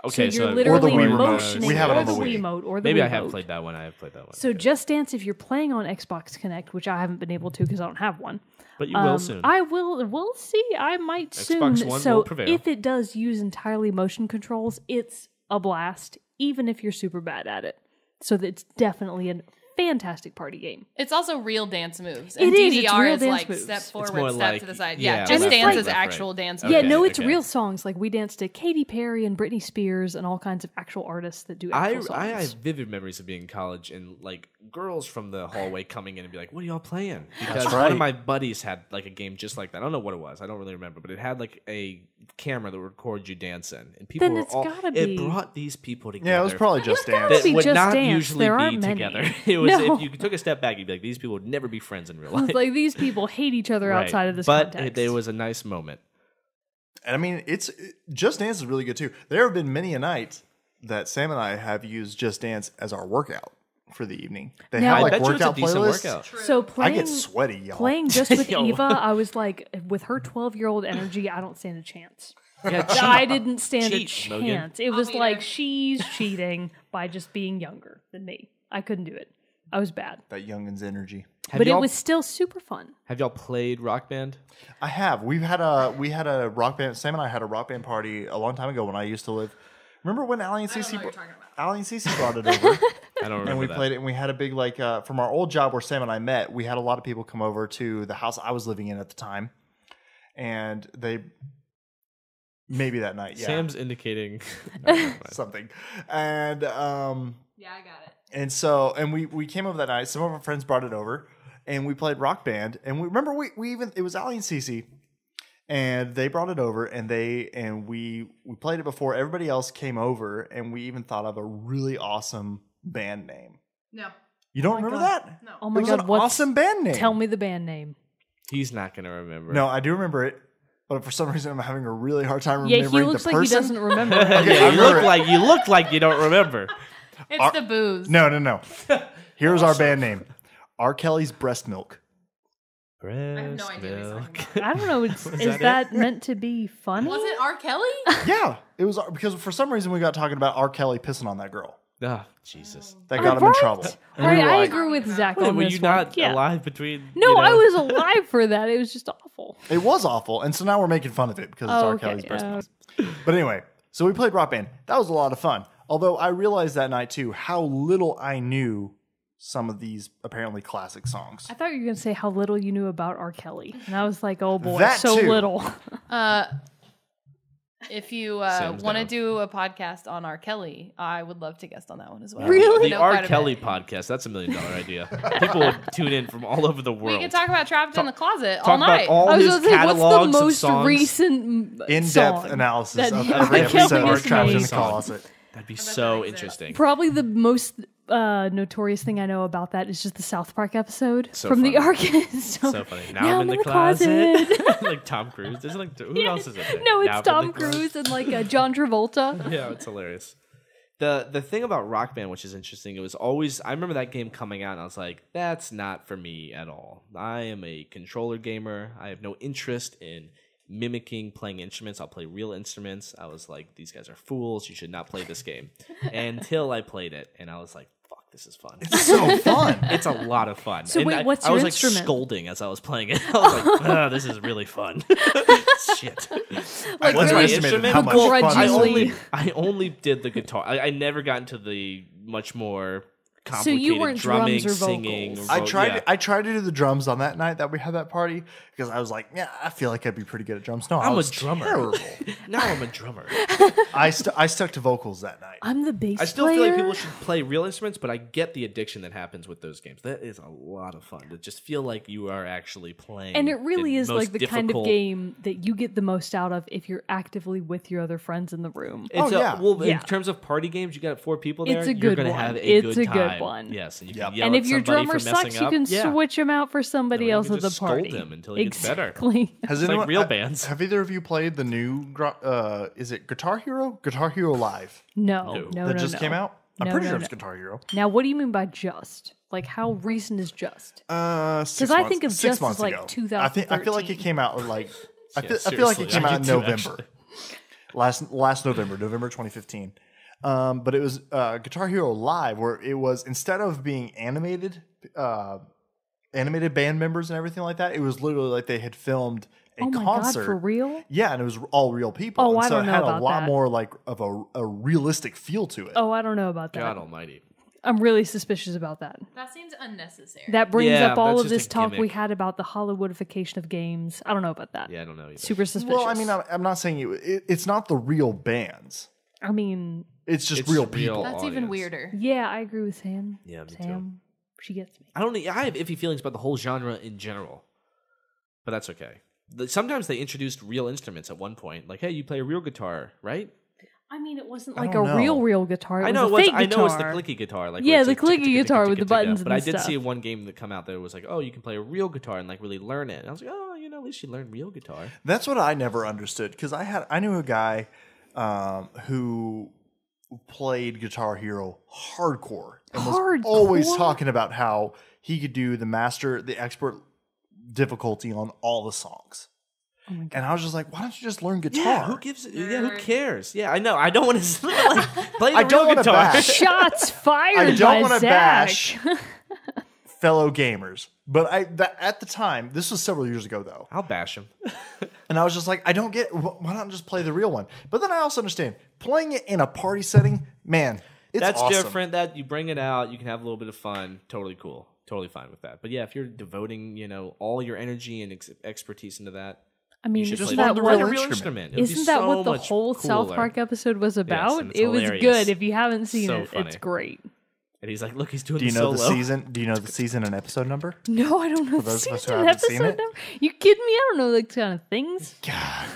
S3: Okay,
S2: so you're
S3: so-
S2: literally
S1: Or the Wii remote.
S2: motioning
S1: We have it
S2: or
S1: on the
S2: the
S1: Wii.
S2: Wiimote or the
S3: Maybe I
S2: Wiimote.
S3: have played that one. I have played that one.
S2: So Just Dance, if you're playing on Xbox Connect, which I haven't been able to because I don't have one.
S3: But you will soon.
S2: I will. We'll see. I might soon.
S3: Xbox One
S2: so
S3: will prevail.
S2: if it does use entirely motion controls, it's a blast, even if you're super bad at it. So it's definitely a fantastic party game.
S4: It's also real dance moves.
S2: It
S4: And
S2: is, it's
S4: DDR
S2: real
S4: is
S2: dance
S4: like
S2: moves.
S4: step
S2: It's
S3: more
S4: forward, step
S3: like-
S4: to the side.
S3: yeah,
S4: Yeah, just
S2: left,
S4: dance
S2: right,
S4: is
S3: left,
S4: actual
S3: right.
S4: dance
S3: Okay,
S2: Yeah,
S4: moves.
S2: no, it's
S3: okay.
S2: real songs. Like we danced to Katy Perry and Britney Spears and all kinds of actual artists that do actual songs.
S3: I have vivid memories of being in college and like girls from the hallway coming in and be like, "What are y'all playing?" Because one
S1: right.
S3: of my buddies had like a game just like that. I don't know what it was. I don't really remember, but it had like a camera that would record you dancing, and people
S2: Then
S3: were
S2: it's
S3: all.
S2: gotta
S3: It
S2: be.
S3: brought these people together.
S1: Yeah, it was probably Just
S2: gotta
S1: Dance.
S2: be
S3: that would
S2: Just
S3: not
S2: Dance.
S3: usually
S2: There
S3: be
S2: aren't many.
S3: together. It was
S2: No.
S3: if you took a step back, you'd be like, "These people would never be friends in real life."
S2: It's like these people hate each other
S3: Right.
S2: outside of this
S3: but
S2: context.
S3: there was a nice moment.
S1: And I mean, Just Dance is really good too. There have been many a night that Sam and I have used Just Dance as our workout for the evening. They
S2: Now-
S1: have
S2: I
S1: like
S3: bet you it's a
S1: workout
S3: decent
S1: playlists.
S3: workout.
S2: So
S1: I
S2: playing,
S1: get sweaty, y'all.
S2: playing just with
S3: Yo.
S2: Eva, I was like, with her 12-year-old energy, I don't stand a chance.
S3: Yeah,
S2: I didn't stand
S3: Cheat,
S2: a
S3: Mogan.
S2: chance. It was
S4: beat
S2: like
S4: her.
S2: she's cheating by just being younger than me. I couldn't do it. I was bad.
S1: That youngin's energy.
S3: Have
S2: But it
S3: y'all-
S2: was still super fun.
S3: Have y'all played Rock Band?
S1: I have. We had a rock band. Sam and I had a rock band party a long time ago when I used to live. Remember when Allie and Cece brought it over?
S3: I don't remember
S1: And we
S3: that.
S1: played it, and we had a big from our old job where Sam and I met. We had a lot of people come over to the house I was living in at the time, and they maybe that night, yeah,
S3: Sam's indicating.
S1: something, and
S4: Yeah, I got it.
S1: and so we came over that night. Some of our friends brought it over, and we played Rock Band. And we remember we even it was Ali and Cece, and they brought it over, and we played it before everybody else came over, and we even thought of a really awesome band name.
S4: No.
S1: You don't remember that?
S4: No.
S2: Oh my
S1: It was
S2: god,
S1: an
S2: what's
S1: awesome band name.
S2: Tell me the band name.
S3: He's not going to remember.
S1: No, I do remember it, but for some reason I'm having a really hard time
S2: Yeah,
S1: remembering
S2: he looks
S1: the
S2: like he
S1: person.
S2: doesn't remember.
S1: Okay, I
S3: you
S1: remember
S3: look
S1: it.
S3: like you don't remember.
S4: It's the booze.
S1: No. Here's our band name: R. Kelly's Breast Milk.
S4: I have no idea what he's talking about.
S2: I don't know. Is that meant to be funny?
S4: Was it R. Kelly?
S1: Yeah, it was because for some reason we got talking about R. Kelly pissing on that girl.
S3: Oh, Jesus.
S1: That got him in trouble. And we
S2: Right,
S1: were
S2: I
S1: like,
S2: agree with Zach
S3: Wait,
S2: on
S3: were
S2: this
S3: you
S2: one.
S3: not
S2: Yeah.
S3: alive between?
S2: No,
S3: you know-
S2: I was alive for that. It was just awful.
S1: It was awful, and so now we're making fun of it because it's
S2: Oh,
S1: R.
S2: okay,
S1: Kelly's breast milk. But anyway, so we played Rock Band. That was a lot of fun. Although I realized that night too how little I knew some of these apparently classic songs.
S2: I thought you were going to say how little you knew about R. Kelly. And I was like, oh boy,
S1: That
S2: so
S1: too.
S2: little.
S4: If you
S3: Sam's
S4: want to
S3: down.
S4: do a podcast on R. Kelly, I would love to guest on that one as well.
S2: Really?
S4: I
S3: The
S4: know
S3: R.
S4: quite a
S3: Kelly
S4: bit.
S3: podcast. That's $1 million idea. People would tune in from all over the world.
S4: We could talk about Trapped in the Closet all
S3: Talk about
S4: night.
S3: all
S2: I was
S3: his
S2: going to say, what's
S3: catalogs
S2: the
S3: of
S2: most
S3: songs.
S2: recent
S1: In-depth
S2: song
S1: analysis
S2: that
S1: of
S2: R.
S1: every
S2: Kelly
S1: episode
S2: has
S1: of Trapped in
S2: made?
S1: the Closet.
S3: That'd be so interesting.
S2: Probably the most notorious thing I know about that is just the South Park episode
S3: So
S2: from the
S3: funny.
S2: Arkansas.
S3: So funny. Now, I'm in the closet. Like Tom Cruise. There's like who else is it? There?
S2: No,
S3: Now
S2: it's
S3: I'm in
S2: Tom
S3: the closet.
S2: Cruise and like John Travolta.
S3: Yeah, it's hilarious. The thing about Rock Band, which is interesting, it was always I remember that game coming out and I was like, that's not for me at all. I am a controller gamer. I have no interest in mimicking playing instruments. I'll play real instruments. I was like, these guys are fools. You should not play this game. Until I played it, and I was like, fuck, this is fun.
S1: It's so fun.
S3: It's a lot of fun.
S2: So
S3: and
S2: wait, what's
S3: I
S2: your
S3: was
S2: instrument?
S3: like scolding as I was playing it. I was like, oh, this is really fun. Shit.
S2: Like,
S3: What's my
S2: really
S3: instrument?
S1: how much
S3: Well,
S1: fun
S3: I
S1: it
S2: Begrudgingly.
S3: only did the guitar. I never got into the much more
S2: So
S3: complicated
S2: you weren't
S3: drumming,
S2: drums or
S3: singing.
S2: vocals?
S1: I tried to do the drums on that night that we had that party because I was like, yeah, I feel like I'd be pretty good at drums. No, I
S3: I'm a
S1: was
S3: drummer.
S1: terrible.
S3: Now I'm a drummer.
S1: I stuck to vocals that night.
S2: I'm the bass
S3: I still
S2: player.
S3: feel like people should play real instruments, but I get the addiction that happens with those games. That is a lot of fun to just feel like you are actually playing.
S2: And it really
S3: the
S2: is
S3: most
S2: like the kind of
S3: difficult-
S2: game that you get the most out of if you're actively with your other friends in the room.
S3: It's
S1: yeah.
S3: Well,
S2: Yeah.
S3: in terms of party games, you got 4 people there.
S2: It's a
S3: you're
S2: good
S3: gonna
S2: one.
S3: have a
S2: It's
S3: good
S2: a good
S3: time.
S2: one.
S3: Yes, and you
S1: Yep.
S3: can yell
S2: And
S3: at
S2: if your
S3: somebody
S2: drummer
S3: for messing
S2: sucks, you
S3: up.
S2: can
S3: Yeah.
S2: switch him out for somebody
S3: you
S2: else
S3: can
S2: at the
S3: just scold
S2: party.
S3: him until he gets better.
S2: Exactly.
S1: Has
S3: like
S1: anyone,
S3: real bands.
S1: Have either of you played the new? Is it Guitar Hero? Guitar Hero Live
S2: No, no,
S1: that
S2: no,
S1: just
S2: no.
S1: came out. I'm
S2: No,
S1: pretty
S2: no,
S1: sure
S2: no.
S1: it's Guitar Hero.
S2: Now, what do you mean by just? Like, how recent is just?
S1: Because
S2: I think of Just as, like,
S1: I feel like
S2: 2013.
S1: it came out like I
S3: Yeah,
S1: feel like
S3: seriously,
S1: it came
S3: I
S1: out in
S3: do,
S1: November. Last November 2015. But it was Guitar Hero Live, where it was, instead of being animated band members and everything like that, it was literally like they had filmed a
S2: Oh my
S1: concert.
S2: God, for real?
S1: Yeah, and it was all real people.
S2: Oh,
S1: and
S2: I
S1: so
S2: don't
S1: it
S2: know
S1: had
S2: about
S1: a lot
S2: that.
S1: more like of a realistic feel to it.
S2: Oh, I don't know about that.
S3: God Almighty.
S2: I'm really suspicious about that.
S4: That seems unnecessary.
S2: That brings
S3: Yeah,
S2: up all
S3: that's
S2: of
S3: just a
S2: this talk we
S3: gimmick.
S2: had about the Hollywoodification of games. I don't know about that.
S3: Yeah, I don't know either.
S2: Super suspicious.
S1: Well, I mean, I'm not saying it's not the real bands.
S2: I mean,
S1: It's just
S3: It's
S1: real
S3: real.
S1: people.
S4: That's even
S3: audience.
S4: weirder.
S2: yeah, I agree with Sam.
S3: Yeah, me too.
S2: Sam, she gets me.
S3: I have iffy feelings about the whole genre in general, but that's okay. Sometimes they introduced real instruments at one point, like, hey, you play a real guitar, right?
S2: I mean, it wasn't
S1: I
S2: like a
S1: don't know.
S2: real guitar. It
S3: I know
S2: was a fake
S3: I know it's the
S2: guitar.
S3: clicky guitar, like
S2: Yeah,
S3: where it's
S2: the
S3: like
S2: clicky
S3: ticka, ticka,
S2: guitar
S3: ticka,
S2: with the
S3: ticka.
S2: buttons
S3: But
S2: and
S3: I did
S2: stuff.
S3: see one game that come out that was like, oh, you can play a real guitar and like really learn it. And I was like, oh, at least you learn real guitar.
S1: That's what I never understood, because I knew a guy who played Guitar Hero hardcore and was always
S2: Hardcore?
S1: talking about how he could do the expert difficulty on all the songs.
S2: Oh my God.
S1: And I was just like, why don't you just learn guitar?
S3: Yeah, who cares? Yeah, I know. I don't want to like play the
S1: I don't
S3: real
S1: wanna
S3: guitar.
S1: bash.
S2: Shots fired
S1: I
S2: by
S1: don't want to
S2: Zach.
S1: bash fellow gamers, but at the time, this was several years ago though,
S3: I'll bash him.
S1: and I was just like, I don't get, why not just play the real one? But then I also understand playing it in a party setting, man, it's
S3: That's
S1: awesome.
S3: different. That you bring it out, you can have a little bit of fun. Totally cool. Totally fine with that. But yeah, if you're devoting, all your energy and expertise into that,
S2: I mean,
S3: you should
S2: isn't
S3: play
S2: that
S1: the
S2: what
S1: real
S3: a real
S1: instrument.
S3: instrument. It would be
S2: Isn't that
S3: so
S2: what the
S3: much
S2: whole South
S3: cooler.
S2: Park episode was about?
S3: and it's
S2: It was
S3: hilarious.
S2: good. If you haven't seen
S3: So
S2: it,
S3: funny.
S2: it's great.
S3: And he's like, look, he's doing
S1: Do you
S3: the
S1: know
S3: solo.
S1: the season? Do you know the season and episode number?
S2: No, I don't know.
S1: For those of us who
S2: Season
S1: haven't seen
S2: episode
S1: it?
S2: number? You kidding me? I don't know those kind of things.
S1: God.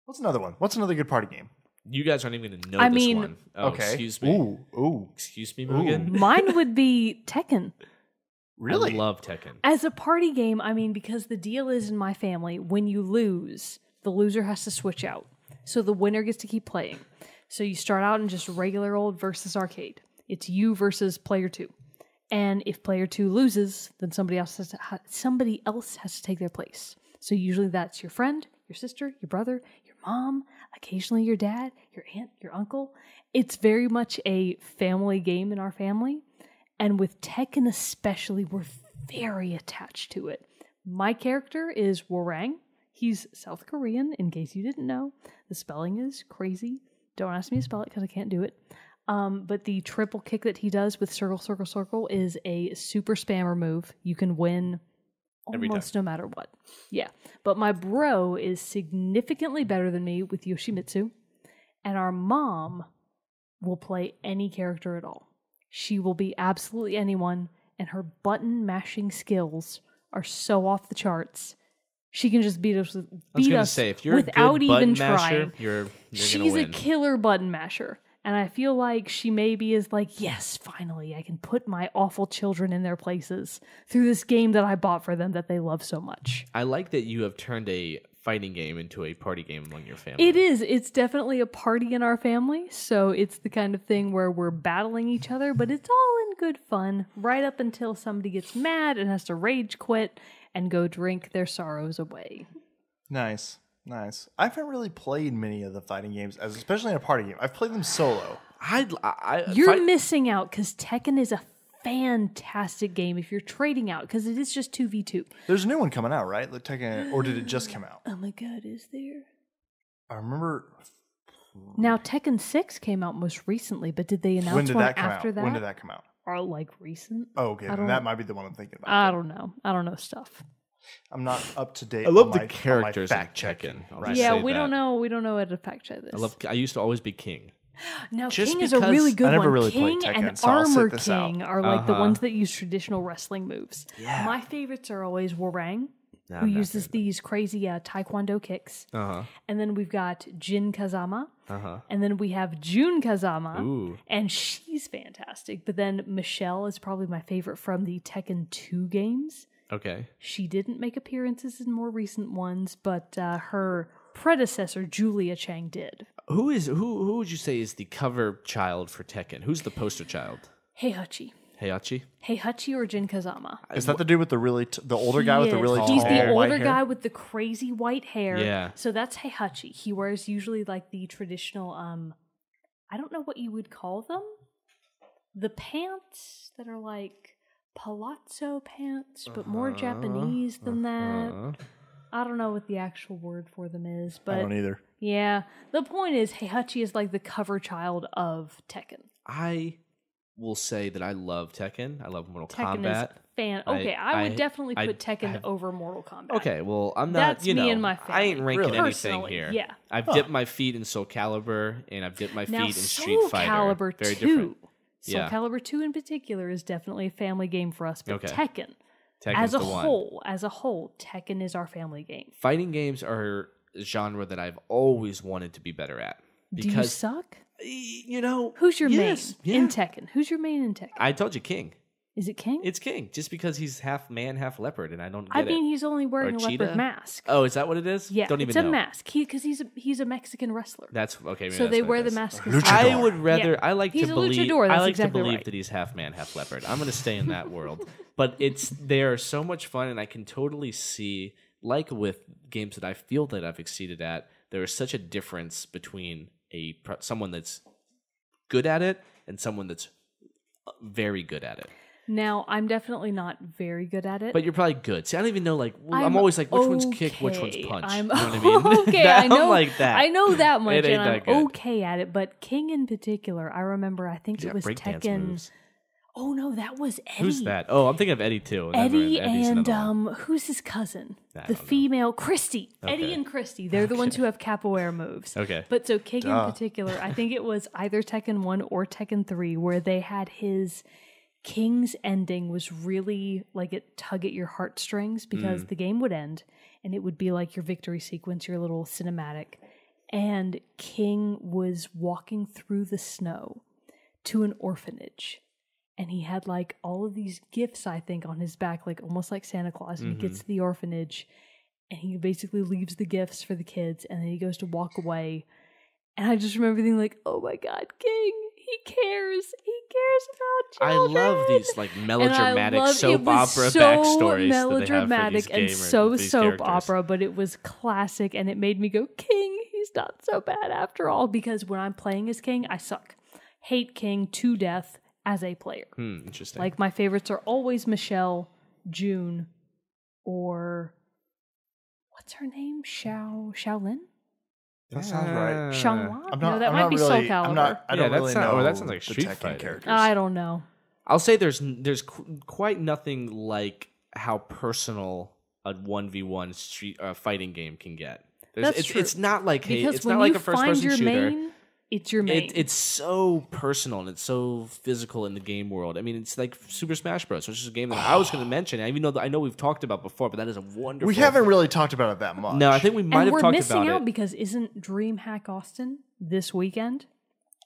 S1: What's another one? What's another good party game?
S3: You guys aren't even going to know
S2: I
S3: this
S2: mean-
S3: one. Oh,
S1: Okay.
S3: excuse me.
S1: Ooh.
S3: Excuse me, Mogan.
S2: Mine would be Tekken.
S1: Really?
S3: I love Tekken.
S2: As a party game, I mean, because the deal is in my family, when you lose, the loser has to switch out. So the winner gets to keep playing. So you start out in just regular old versus arcade. It's you versus player 2. And if player 2 loses, then somebody else has to take their place. So usually that's your friend, your sister, your brother, your mom, occasionally your dad, your aunt, your uncle. It's very much a family game in our family. And with Tekken especially, we're very attached to it. My character is Warang. He's South Korean, in case you didn't know. The spelling is crazy. Don't ask me to spell it because I can't do it. But the triple kick that he does with circle, circle, circle is a super spammer move. You can win
S3: Every
S2: almost no matter what. Yeah. But my bro is significantly better than me with Yoshimitsu. And our mom will play any character at all. She will be absolutely anyone, and her button mashing skills are so off the charts. She can just beat us
S3: I was going to say, if you're a
S2: without
S3: good button
S2: even
S3: masher,
S2: trying.
S3: you're going to
S2: She's
S3: win.
S2: a killer button masher. And I feel like she maybe is like, yes, finally, I can put my awful children in their places through this game that I bought for them that they love so much.
S3: I like that you have turned a fighting game into a party game among your family.
S2: It is. It's definitely a party in our family. So it's the kind of thing where we're battling each other, but it's all in good fun right up until somebody gets mad and has to rage quit and go drink their sorrows away.
S1: Nice. I haven't really played many of the fighting games, especially in a party game. I've played them solo.
S2: You're missing out because Tekken is a fantastic game if you're trading out because it is just 2v2.
S1: There's a new one coming out, right? The Tekken, or did it just come out?
S2: Oh my god, is there?
S1: I remember.
S2: Now Tekken 6 came out most recently, but did they announce
S1: When did
S2: one
S1: that come
S2: after
S1: out?
S2: that?
S1: When did that come out?
S2: Or like recent?
S1: Oh, okay. Then that might be the one I'm thinking about.
S2: I don't know. I don't know stuff.
S1: I'm not up to date.
S3: I love
S1: on
S3: the
S1: my
S3: characters
S1: fact
S3: in
S1: checking.
S3: Tekken.
S1: Right.
S2: Yeah, we don't know. We don't know how to fact check this.
S3: I used to always be King.
S2: Now,
S3: Just
S2: King is a
S3: because-
S2: really good
S1: I never
S2: one.
S1: really
S2: King
S1: played Tekken,
S2: and
S1: so I'll sit
S2: Armor
S1: this out.
S2: King are like the ones that use traditional wrestling moves.
S3: Yeah.
S2: My favorites are always Warang,
S3: Nah,
S2: who
S3: I'm not
S2: uses these crazy taekwondo kicks. And then we've got Jin Kazama. And then we have Jun Kazama.
S3: Ooh.
S2: And she's fantastic. But then Michelle is probably my favorite from the Tekken 2 games.
S3: Okay.
S2: She didn't make appearances in more recent ones, but her predecessor, Julia Chang, did.
S3: Who would you say is the cover child for Tekken? Who's the poster child?
S2: Heihachi.
S3: Heihachi?
S2: Heihachi or Jin Kazama.
S1: Is that the dude with the really the older guy with the really tall
S2: He's the
S1: white
S2: older
S1: hair?
S2: guy with the crazy white hair.
S3: Yeah.
S2: So that's Heihachi. He wears usually like the traditional I don't know what you would call them. The pants that are like palazzo pants, but more Japanese than that. I don't know what the actual word for them is, but
S1: I don't either.
S2: yeah. The point is Heihachi is like the cover child of Tekken.
S3: I will say that I love Tekken. I love Mortal
S2: Tekken
S3: Kombat.
S2: is Okay, I would definitely put Tekken over Mortal Kombat.
S3: Okay, well, I'm not,
S2: That's
S3: you know,
S2: me and my
S3: I ain't
S2: family.
S3: ranking anything
S2: Personally,
S3: here.
S2: yeah.
S3: I've dipped my feet in Soul Calibur, and I've dipped my
S2: Now,
S3: feet in Street
S2: Soul
S3: Fighter.
S2: Calibur
S3: Very
S2: 2.
S3: different.
S2: Soul
S3: Yeah.
S2: Calibur 2 in particular is definitely a family game for us, but
S3: Okay.
S2: Tekken,
S3: Tekken's
S2: as a
S3: the one.
S2: whole, Tekken is our family game.
S3: Fighting games are a genre that I've always wanted to be better at.
S2: Do you suck?
S3: You know,
S2: Who's your
S3: yes,
S2: main in Tekken? Who's your main in Tekken?
S3: I told you King.
S2: Is it King?
S3: It's King, just because he's half man, half leopard, and I don't get
S2: I mean,
S3: it.
S2: he's only wearing
S3: Or
S2: a leopard
S3: cheetah?
S2: mask.
S3: Oh, is that what it is?
S2: Yeah,
S3: Don't even
S2: it's
S3: know.
S2: a mask. Because he's a Mexican wrestler.
S3: That's okay. Maybe
S2: So
S3: that's
S2: they
S3: what
S2: wear
S3: it
S2: the
S3: is.
S2: mask.
S1: Luchador.
S3: I would rather.
S2: Yeah.
S3: I like
S2: He's
S3: to
S2: a
S3: believe.
S2: luchador,
S3: I
S2: that's
S3: like
S2: exactly
S3: to believe
S2: right.
S3: that he's half man, half leopard. I'm going to stay in that world. But they are so much fun, and I can totally see, like with games that I feel that I've exceeded at, there is such a difference between someone that's good at it and someone that's very good at it.
S2: Now, I'm definitely not very good at it.
S3: But you're probably good. See, I don't even know. Like, I'm always like, which one's kick, which one's
S2: okay.
S3: punch.
S2: I'm
S3: You know what I mean?
S2: okay. I know
S3: I'm like that.
S2: I know that much,
S3: It ain't
S2: and I'm
S3: that good.
S2: okay at it. But King in particular, I remember. I think
S3: Yeah,
S2: it was
S3: breakdance
S2: Tekken.
S3: moves.
S2: Oh no, that was Eddie.
S3: Who's that? Oh, I'm thinking of Eddie too.
S2: Eddie
S3: Eddie's
S2: and
S3: another one.
S2: who's his cousin?
S3: I
S2: The
S3: don't know.
S2: female Christy. Eddie
S3: Okay.
S2: and Christy. They're the ones who have capoeira moves.
S3: Okay.
S2: But so King in particular, I think it was either Tekken 1 or Tekken 3 where they had his King's ending was really like it tug at your heartstrings because the game would end and it would be like your victory sequence, your little cinematic. And King was walking through the snow to an orphanage. And he had like all of these gifts, I think, on his back, like almost like Santa Claus. And he gets to the orphanage and he basically leaves the gifts for the kids and then he goes to walk away. And I just remember thinking like, oh my God, King, he cares. He cares about
S3: I
S2: children.
S3: love these like melodramatic
S2: And I
S3: soap
S2: it was
S3: opera
S2: so
S3: backstories
S2: melodramatic
S3: that they have for these
S2: and so
S3: these
S2: soap
S3: characters.
S2: opera, but it was classic and it made me go, King, he's not so bad after all. Because when I'm playing as King, I suck. Hate King to death as a player.
S3: Interesting.
S2: Like my favorites are always Michelle, June, or what's her name? Shaolin?
S1: That sounds right.
S2: Shangla?
S1: No,
S2: that might be Soul
S1: really,
S2: Calibur.
S1: I don't really know.
S3: that sounds like
S1: the
S3: Street
S1: Tekken
S3: Fighter.
S1: characters.
S2: I don't know.
S3: I'll say there's quite nothing like how personal a 1v1 street fighting game can get.
S2: That's true.
S3: It's not like
S2: Because
S3: it's
S2: when
S3: not like
S2: you
S3: a first
S2: find
S3: person
S2: your
S3: shooter.
S2: main, it's your main.
S3: It's so personal and it's so physical in the game world. I mean, it's like Super Smash Bros., which is a game that I was going to mention. Even though I know we've talked about before, but that is a wonderful.
S1: We haven't really talked about it that much.
S3: No, I think we might
S2: and
S3: have
S2: we're
S3: talked
S2: missing
S3: about
S2: out
S3: it.
S2: because isn't DreamHack Austin this weekend?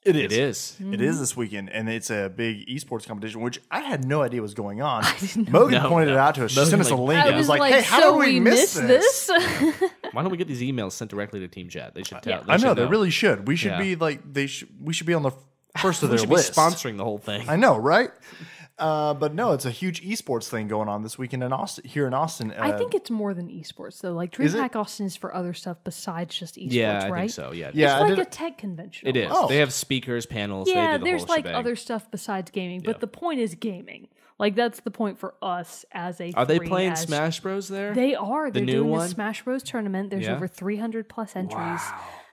S1: it
S3: It is.
S1: It is this weekend, and it's a big esports competition, which I had no idea was going on.
S2: didn't know.
S1: Mogan pointed it out to us. She
S3: Mogan,
S1: sent us a
S3: like-
S1: link.
S2: I
S1: and
S2: was
S1: was like, hey, how
S2: so
S1: did we miss this?
S3: Why don't we get these emails sent directly to Team Chat? They should tell.
S2: Yeah.
S3: They
S1: I know
S3: should
S1: they really should. We should
S3: Yeah.
S1: be like we should be on the first of
S3: We
S1: their
S3: should be
S1: list.
S3: sponsoring the whole thing.
S1: I know, right? But no, it's a huge esports thing going on this weekend in Austin. Here in Austin,
S2: I think it's more than esports though. Like
S1: Is it?
S2: DreamHack Austin is for other stuff besides just esports,
S3: Yeah, I
S2: right?
S3: think so. Yeah,
S1: Yeah,
S2: It's
S1: I
S2: like
S1: did-
S2: a tech convention.
S3: it is.
S2: almost.
S1: Oh.
S3: They have speakers, panels.
S2: Yeah,
S3: they do the
S2: there's
S3: whole
S2: like
S3: shebang.
S2: other stuff besides gaming, but
S3: Yeah.
S2: the point is gaming. Like that's the point for us as a.
S3: Are they
S2: free
S3: playing
S2: as-
S3: Smash Bros. There?
S2: They are. They're
S3: new
S2: doing
S3: one?
S2: the Smash Bros. Tournament. There's
S3: Yeah?
S2: over 300 plus entries.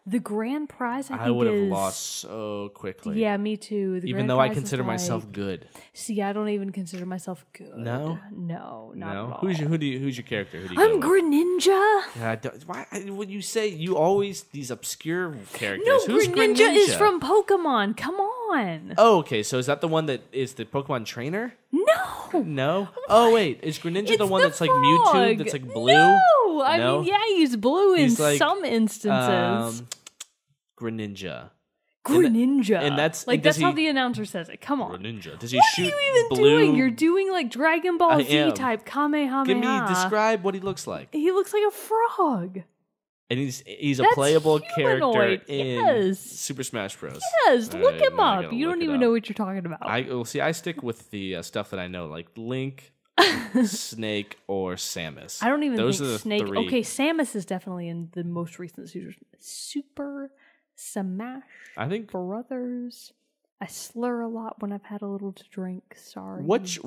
S2: The grand prize, I
S3: I
S2: think,
S3: would have
S2: is
S3: lost so quickly.
S2: Yeah, me too. The
S3: Even
S2: grand
S3: though I
S2: prize is
S3: consider myself
S2: like-
S3: good.
S2: See, I don't even consider myself good.
S3: No?
S2: No, not
S3: No.
S2: at all.
S3: Who's your character? Who do you
S2: I'm
S3: go with?
S2: Greninja.
S3: Yeah, why when you say you always these obscure characters?
S2: No,
S3: Who's
S2: Greninja is from Pokemon. Come on.
S3: Oh, okay. So is that the one that is the Pokemon trainer?
S2: No.
S3: No. Oh wait, is Greninja the one that's like Mewtwo?
S2: frog.
S3: That's like blue.
S2: No, I
S3: No?
S2: mean, yeah, he's blue in
S3: He's like,
S2: some instances.
S3: Greninja.
S2: Greninja,
S3: and that's-
S2: like
S3: and does
S2: that's how
S3: he-
S2: the announcer says it. Come on.
S3: Greninja. Does he
S2: What
S3: shoot
S2: are you even
S3: blue?
S2: doing? You're doing like Dragon Ball
S3: I
S2: Z
S3: am.
S2: type Kamehameha.
S3: Give me describe what he looks like.
S2: He looks like a frog.
S3: And he's a
S2: That's
S3: playable
S2: humanoid,
S3: character in
S2: yes.
S3: Super Smash Bros.
S2: Yes,
S3: All
S2: look
S3: right,
S2: him
S3: now I
S2: up.
S3: gotta
S2: You
S3: look
S2: don't
S3: it
S2: even
S3: up.
S2: know what you're talking about.
S3: I stick with the stuff that I know, like Link, Snake, or Samus.
S2: I don't even
S3: Those
S2: think
S3: are the
S2: Snake.
S3: three.
S2: Okay, Samus is definitely in the most recent Super Smash
S3: I think
S2: Brothers. I slur a lot when I've had a little to drink. Sorry.
S3: which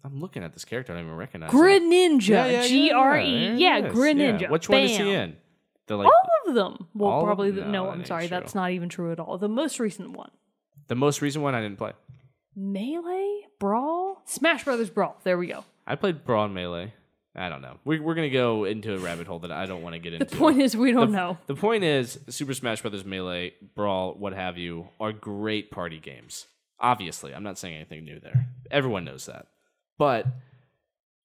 S3: I'm looking at this character. I don't even recognize.
S2: Greninja. Gre.
S3: There
S2: Yeah,
S3: it is.
S2: Greninja.
S3: Yeah. Which one is he
S2: Bam.
S3: in? The like
S2: All of them. Well,
S3: All of
S2: probably
S3: them?
S2: no.
S3: No, that
S2: I'm
S3: ain't
S2: sorry.
S3: true.
S2: That's not even true at all. The most recent one.
S3: the most recent one I didn't play.
S2: Melee Brawl, Smash Brothers Brawl. There we go.
S3: I played Brawl and Melee. I don't know. We're gonna go into a rabbit hole that I don't want to get into.
S2: The point is, we don't know.
S3: The point is, Super Smash Brothers Melee, Brawl, what have you, are great party games. Obviously, I'm not saying anything new there. Everyone knows that. But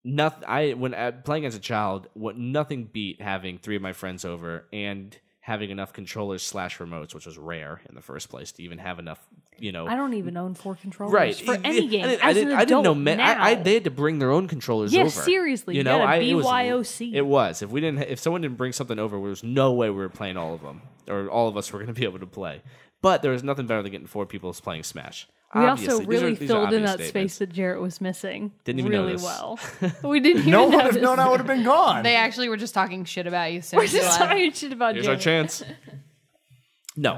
S3: when playing as a child, nothing beat having 3 of my friends over and having enough controllers / remotes, which was rare in the first place to even have enough.
S2: I don't even own 4 controllers
S3: Right
S2: for any game.
S3: I
S2: As an
S3: didn't know.
S2: adult now.
S3: They had to bring their own controllers
S2: Yeah,
S3: over.
S2: seriously, you
S3: know,
S2: gotta
S3: it was-
S2: BYOC.
S3: It was. If someone didn't bring something over, there was no way we were playing all of them, or all of us were going to be able to play. But there was nothing better than getting 4 people playing Smash.
S2: We
S3: Obviously.
S2: also really
S3: These are
S2: filled in
S3: obvious
S2: that space
S3: statements.
S2: that Jarrett was missing.
S3: Didn't even
S2: really
S3: notice.
S2: well. We didn't even
S1: no one would
S2: notice.
S1: have known I would have been gone.
S4: They actually were just talking shit about you. So
S2: We're just talking shit about
S3: Here's our
S2: Jarrett.
S3: chance. No,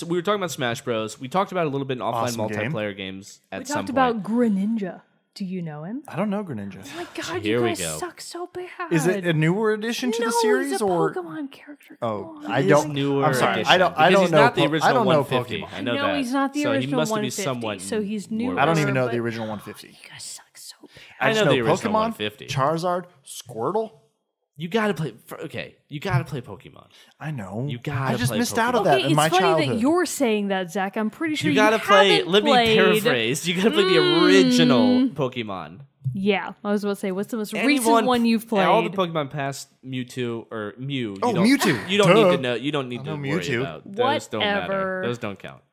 S3: we were talking about Smash Bros. We talked about it a little bit in offline
S1: Awesome game.
S3: multiplayer games at
S2: We
S3: some
S2: talked
S3: point.
S2: about Greninja. Do you know him?
S1: I don't know Greninja.
S2: Oh my god,
S3: Here
S2: you
S3: we
S2: guys
S3: go.
S2: suck so bad.
S1: Is it a newer addition to
S2: no,
S1: the series
S2: he's a
S1: or?
S2: Pokemon character.
S1: Oh,
S2: Come on.
S1: I
S3: His
S1: don't.
S3: newer
S1: I'm sorry.
S3: edition.
S1: I don't
S3: Because he's
S1: know.
S3: not the
S1: I
S3: original
S1: don't know
S3: 150.
S1: Pokemon.
S3: I know
S2: No,
S3: that.
S2: he's not the
S3: so
S2: original
S3: he must
S2: 150.
S3: be somewhat.
S2: So he's
S3: more
S2: newer.
S1: I don't even know
S2: but-
S1: the original 150.
S2: You guys suck so bad.
S3: I
S1: just
S3: know the original
S1: Pokemon,
S3: 150.
S1: Charizard, Squirtle.
S3: You gotta play. Okay, you gotta play Pokemon.
S1: I know.
S3: You gotta
S1: I just
S3: play
S1: missed
S3: Pokemon.
S1: out of that
S2: Okay,
S1: in
S2: it's
S1: my
S2: funny
S1: childhood.
S2: that you're saying that, Zach. I'm pretty sure
S3: You gotta play.
S2: haven't
S3: Let me
S2: played-
S3: paraphrase. You gotta play the original Pokemon.
S2: Yeah, I was about to say, what's the most recent
S3: Anyone-
S2: one you've played?
S3: All the Pokemon past Mewtwo or Mew.
S1: Oh,
S3: you don't,
S1: Mewtwo.
S3: You don't
S1: Duh.
S3: need to know. You don't need
S1: I
S3: to
S1: know
S3: worry
S1: Mewtwo.
S3: about those. Don't matter.
S2: Whatever.
S3: Those don't count.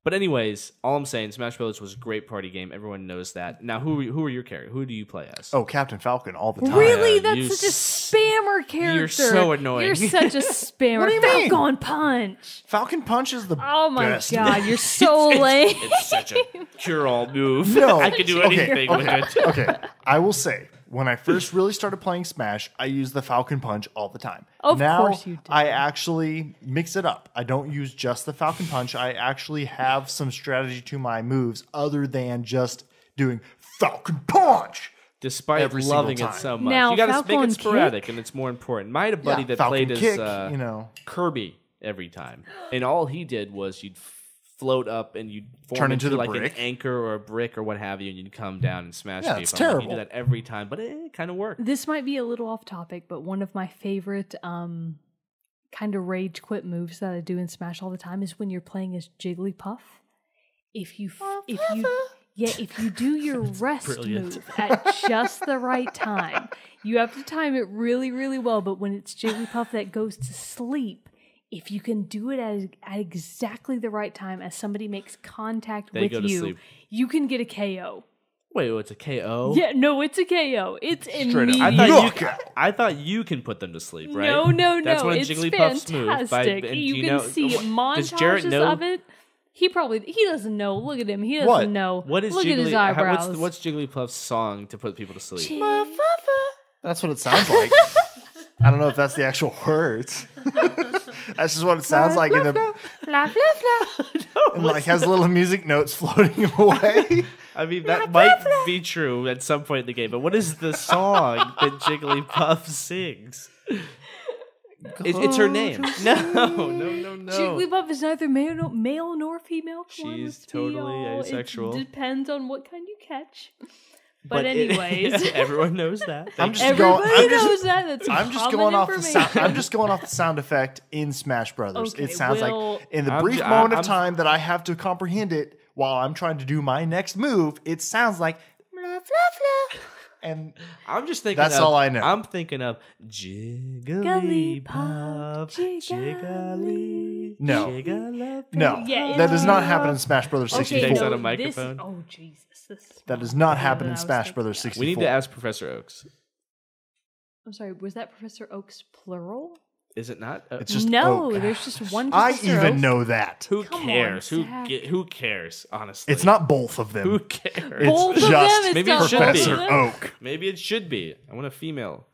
S3: But anyways, all I'm saying, Smash Bros. Was a great party game. Everyone knows that. Now, who are your characters? Who do you play as?
S1: Oh, Captain Falcon all the time.
S2: Really?
S3: Yeah, you
S2: That's such a spammer character.
S3: You're so annoying.
S2: You're such a spammer.
S1: What do you mean?
S2: Falcon Punch.
S1: Falcon Punch is the
S2: Oh my
S1: best.
S2: god, you're so lame.
S3: It's such a cure-all move.
S1: No.
S3: I could do anything with it.
S1: Okay, I will say, when I first really started playing Smash, I used the Falcon Punch all the time.
S2: Of
S1: now,
S2: course you did.
S1: I actually mix it up. I don't use just the Falcon Punch. I actually have some strategy to my moves other than just doing Falcon Punch.
S3: Despite
S1: Every single
S3: loving it
S1: time.
S3: so much,
S2: Now,
S3: you got to make
S2: Falcon
S3: it sporadic,
S2: Kick?
S3: and it's more important. I had a buddy
S1: Yeah,
S3: that
S1: Falcon
S3: played
S1: Kick,
S3: as Kirby every time, and all he did was you'd float up and you'd form
S1: Turn into the
S3: like
S1: brick.
S3: an anchor or a brick or what have you, and you'd come down and smash
S1: Yeah,
S3: people.
S1: it's
S3: I'm like,
S1: terrible.
S3: you do that every time, but it kind of worked.
S2: This might be a little off topic, but one of my favorite kind of rage quit moves that I do in Smash all the time is when you're playing as Jigglypuff. If you do your rest
S3: brilliant.
S2: move at just the right time, you have to time it really, really well. But when it's Jigglypuff that goes to sleep, if you can do it at exactly the right time as somebody makes contact
S3: They
S2: with
S3: go to
S2: you,
S3: sleep.
S2: you can get a KO.
S3: Wait, it's a KO?
S2: Yeah, no, it's a KO. It's
S1: up.
S2: immediate.
S3: I thought you can put them to sleep, right?
S2: No,
S3: That's one of
S2: it's
S3: Jigglypuff's
S2: fantastic.
S3: moves.
S2: You can see
S3: does Jarrett
S2: montages
S3: know?
S2: of it. He doesn't know. Look at him. He doesn't
S1: What?
S2: know.
S3: What is
S2: Look at his eyebrows.
S3: what's Jigglypuff's song to put people to sleep?
S1: That's what it sounds like. I don't know if that's the actual words. That's just what it sounds like in the
S2: Fla, fla, fla.
S1: and like has little music notes floating away.
S3: I mean, that might be true at some point in the game, but what is the song that Jigglypuff sings? It's her name. No.
S2: Jigglypuff is neither male nor female. Come on,
S3: She's
S2: let's be
S3: totally
S2: all-
S3: asexual.
S2: It depends on what kind you catch. But anyways,
S3: everyone knows that.
S1: I'm just
S2: everybody knows that. That's
S1: I'm just
S2: common
S1: going off the
S2: information.
S1: sound. I'm just going off the sound effect in Smash Brothers.
S2: Okay,
S1: It sounds
S2: well-
S1: like in the
S3: I'm
S1: brief
S3: j-
S1: moment
S3: I'm-
S1: of time that I have to comprehend it while I'm trying to do my next move, it sounds like blah, blah, blah. And
S3: I'm just thinking.
S1: That's all I know.
S3: I'm thinking of Jigglypuff, Jiggly,
S1: No.
S3: Jigglypuff.
S1: no,
S2: Yeah,
S1: that does not happen in Smash Brothers
S3: Okay,
S1: 64.
S3: takes
S2: no,
S3: out a
S2: this-
S3: microphone.
S2: oh Jesus!
S1: That does not happen in
S2: I was
S1: Smash
S2: thinking
S1: Brothers
S2: of.
S1: 64.
S3: We need to ask Professor Oaks.
S2: I'm sorry. Was that Professor Oak's plural?
S3: Is it not?
S1: It's just
S2: No,
S1: Oak.
S2: there's just one.
S1: I
S2: Professor
S1: even
S2: Oak.
S1: know that.
S3: Who
S2: Come on,
S3: cares?
S2: Zach.
S3: Who cares? Honestly,
S1: It's not both of them.
S3: Who cares?
S2: Both
S1: It's
S2: of
S1: just
S2: them. It's
S3: maybe it
S2: not
S3: should
S2: both
S3: be.
S2: of
S1: Professor
S2: them.
S1: Oak.
S3: Maybe it should be. I want a female.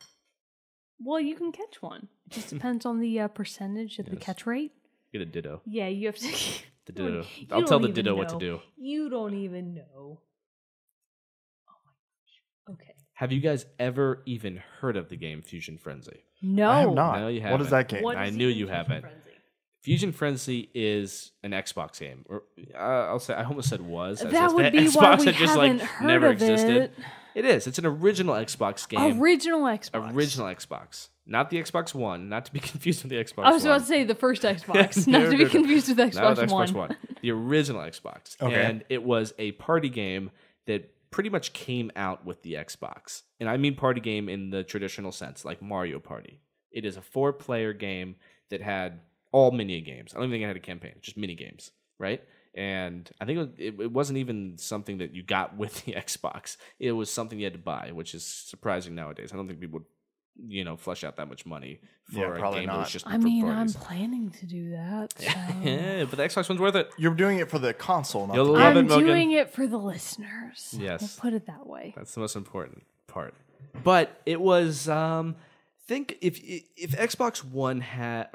S2: Well, you can catch one. It just depends on the percentage of the
S3: Yes.
S2: catch rate.
S3: Get a ditto.
S2: Yeah, you have to.
S3: The ditto.
S2: You
S3: I'll
S2: don't
S3: tell the
S2: even
S3: ditto what to
S2: know.
S3: do.
S2: You don't even know. Oh my gosh. Okay.
S3: Have you guys ever even heard of the game Fusion Frenzy?
S2: No.
S1: I have not.
S3: No, you
S1: What is
S3: haven't.
S1: that game?
S2: What
S3: I
S2: is
S3: knew
S2: even
S3: you
S2: Fusion
S3: haven't.
S2: Frenzy?
S3: Fusion Frenzy is an Xbox game. Or I'll say I almost said was. as
S2: That
S3: if
S2: would
S3: the
S2: be
S3: Xbox
S2: why we
S3: had just
S2: haven't
S3: like
S2: heard
S3: never
S2: of
S3: existed.
S2: it.
S3: It is. It's an original Xbox game.
S2: Original Xbox.
S3: Original Xbox. Not the Xbox One. Not to be confused with the Xbox
S2: I was
S3: One.
S2: about to say the first Xbox,
S3: No,
S2: not to be
S3: no, no.
S2: confused with
S3: Not
S2: Xbox
S3: with Xbox
S2: One.
S3: One. The original Xbox.
S1: Okay.
S3: And it was a party game that pretty much came out with the Xbox. And I mean party game in the traditional sense, like Mario Party. It is a 4-player game that had all mini games. I don't even think it had a campaign, just mini games, right? And I think it wasn't even something that you got with the Xbox. It was something you had to buy, which is surprising nowadays. I don't think people would, flesh out that much money for
S1: Yeah,
S3: a
S1: probably
S3: game that was
S1: not.
S3: just
S2: I
S3: for
S2: mean, I'm
S3: parties.
S2: planning to do that. So.
S3: Yeah, but the Xbox One's worth it.
S1: You're doing it for the console, not
S3: You'll
S1: the
S3: love
S2: I'm
S3: it, Mogan.
S2: doing it for the listeners.
S3: Yes.
S2: We'll put it that way.
S3: That's the most important part. But it was think if Xbox One had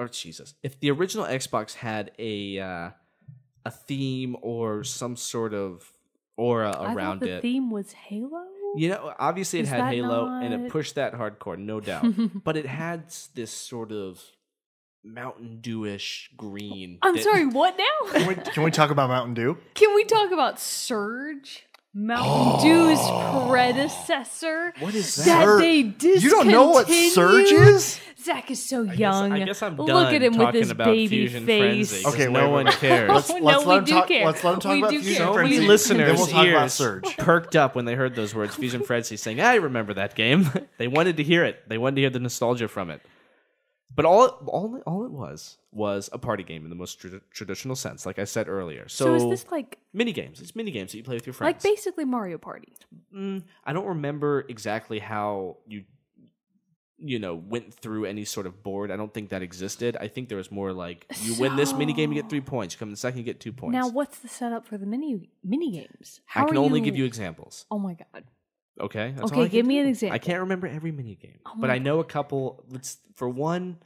S3: if the original Xbox had a theme or some sort of aura
S2: I
S3: around
S2: thought the
S3: it.
S2: theme was Halo.
S3: Obviously it
S2: Is
S3: had
S2: that
S3: Halo and it
S2: not-
S3: pushed that hardcore, no doubt. But it had this sort of Mountain Dew-ish green.
S2: I'm
S3: that-
S2: sorry, what now?
S1: Can we talk about Mountain Dew?
S2: Can we talk about Surge? Mountain Dew's predecessor.
S3: What is that?
S2: That
S1: Surge.
S2: they discontinued.
S1: You don't know what Surge is?
S2: Zach is so young.
S3: I guess I'm done
S2: Look at him with
S3: talking
S2: his
S3: about
S2: baby
S3: Fusion
S2: face.
S3: Frenzy. 'cause
S1: Okay,
S3: no
S1: wait,
S3: one
S1: wait.
S3: cares.
S1: Let's
S2: No,
S1: let
S2: we
S1: him
S2: do
S1: talk.
S2: care.
S1: Let's let him talk
S2: We
S1: about
S2: do
S1: Fusion
S2: care.
S3: So
S1: Frenzy.
S3: many
S1: Then
S3: listeners'
S1: we'll talk about
S3: ears
S1: Surge.
S3: perked up when they heard those words, Fusion Frenzy, saying, "I remember that game." They wanted to hear it. They wanted to hear the nostalgia from it. But all it was a party game in the most traditional sense, like I said earlier.
S2: So is this like
S3: mini games? It's mini games that you play with your friends.
S2: basically Mario Party?
S3: I don't remember exactly how you went through any sort of board. I don't think that existed. I think there was more like you win this mini game, you get 3 points. You come in the second, you get 2 points.
S2: Now, what's the setup for the mini games?
S3: I can only give you examples.
S2: Oh my god!
S3: Okay. That's all
S2: Okay,
S3: I can
S2: give me
S3: do.
S2: an example.
S3: I can't remember every mini game,
S2: Oh
S3: but
S2: my
S3: I know a couple. For one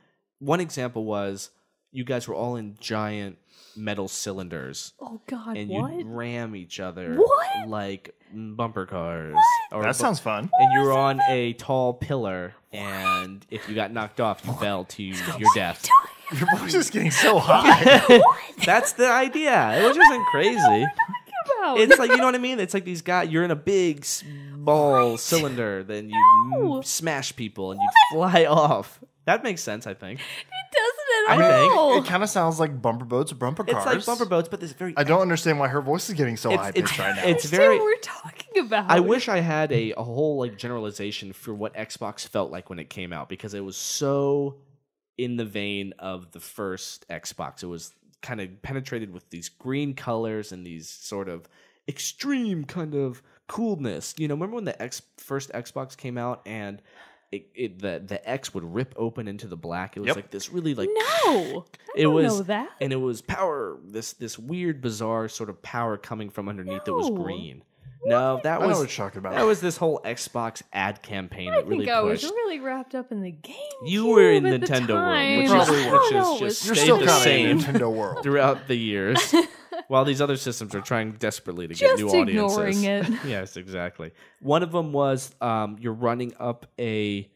S3: example was you guys were all in giant metal cylinders
S2: Oh god!
S3: and
S2: What?
S3: you'd ram each other
S2: What?
S3: like bumper cars. Or
S1: That sounds fun.
S3: And you were on a tall pillar, and if you got knocked off, you fell to your death.
S1: Your voice is getting so high.
S3: That's the idea. It wasn't crazy.
S2: About?
S3: It's like, you know what I mean? It's like these guys, you're in a big ball cylinder, then you smash people and you fly off. That makes sense, I think.
S2: It doesn't
S3: I
S2: at
S3: think
S2: all.
S1: It kind of sounds like bumper boats or bumper cars.
S3: It's like bumper boats, but this very.
S1: I don't understand why her voice is getting so high pitched right now.
S3: It's
S2: That's
S3: very.
S2: what we're talking about.
S3: I wish I had a whole like generalization for what Xbox felt like when it came out, because it was so in the vein of the first Xbox. It was kind of penetrated with these green colors and these sort of extreme kind of coolness. Remember when the first Xbox came out and the X would rip open into the black. It was
S1: Yep.
S3: like this really like
S2: No,
S3: it
S2: don't
S3: was
S2: know that.
S3: and it was power. This weird bizarre sort of power coming from underneath that was
S2: No.
S3: green. No, that
S1: I know
S3: was
S1: what you're talking about.
S3: that was this whole Xbox ad campaign
S2: I
S3: that really
S2: think I was
S3: pushed.
S2: really wrapped up in the game.
S3: You were in
S2: at the
S3: Nintendo world,
S2: time.
S3: which
S1: Probably
S3: is,
S1: were.
S3: which
S2: No,
S3: is
S2: it
S3: just
S2: was
S1: You're
S3: stayed
S1: still
S3: the
S1: kind of
S3: same
S1: in Nintendo world.
S3: throughout the years, while these other systems are trying desperately to get
S2: Just
S3: new audiences.
S2: ignoring it.
S3: Yes, exactly. One of them was you're running up a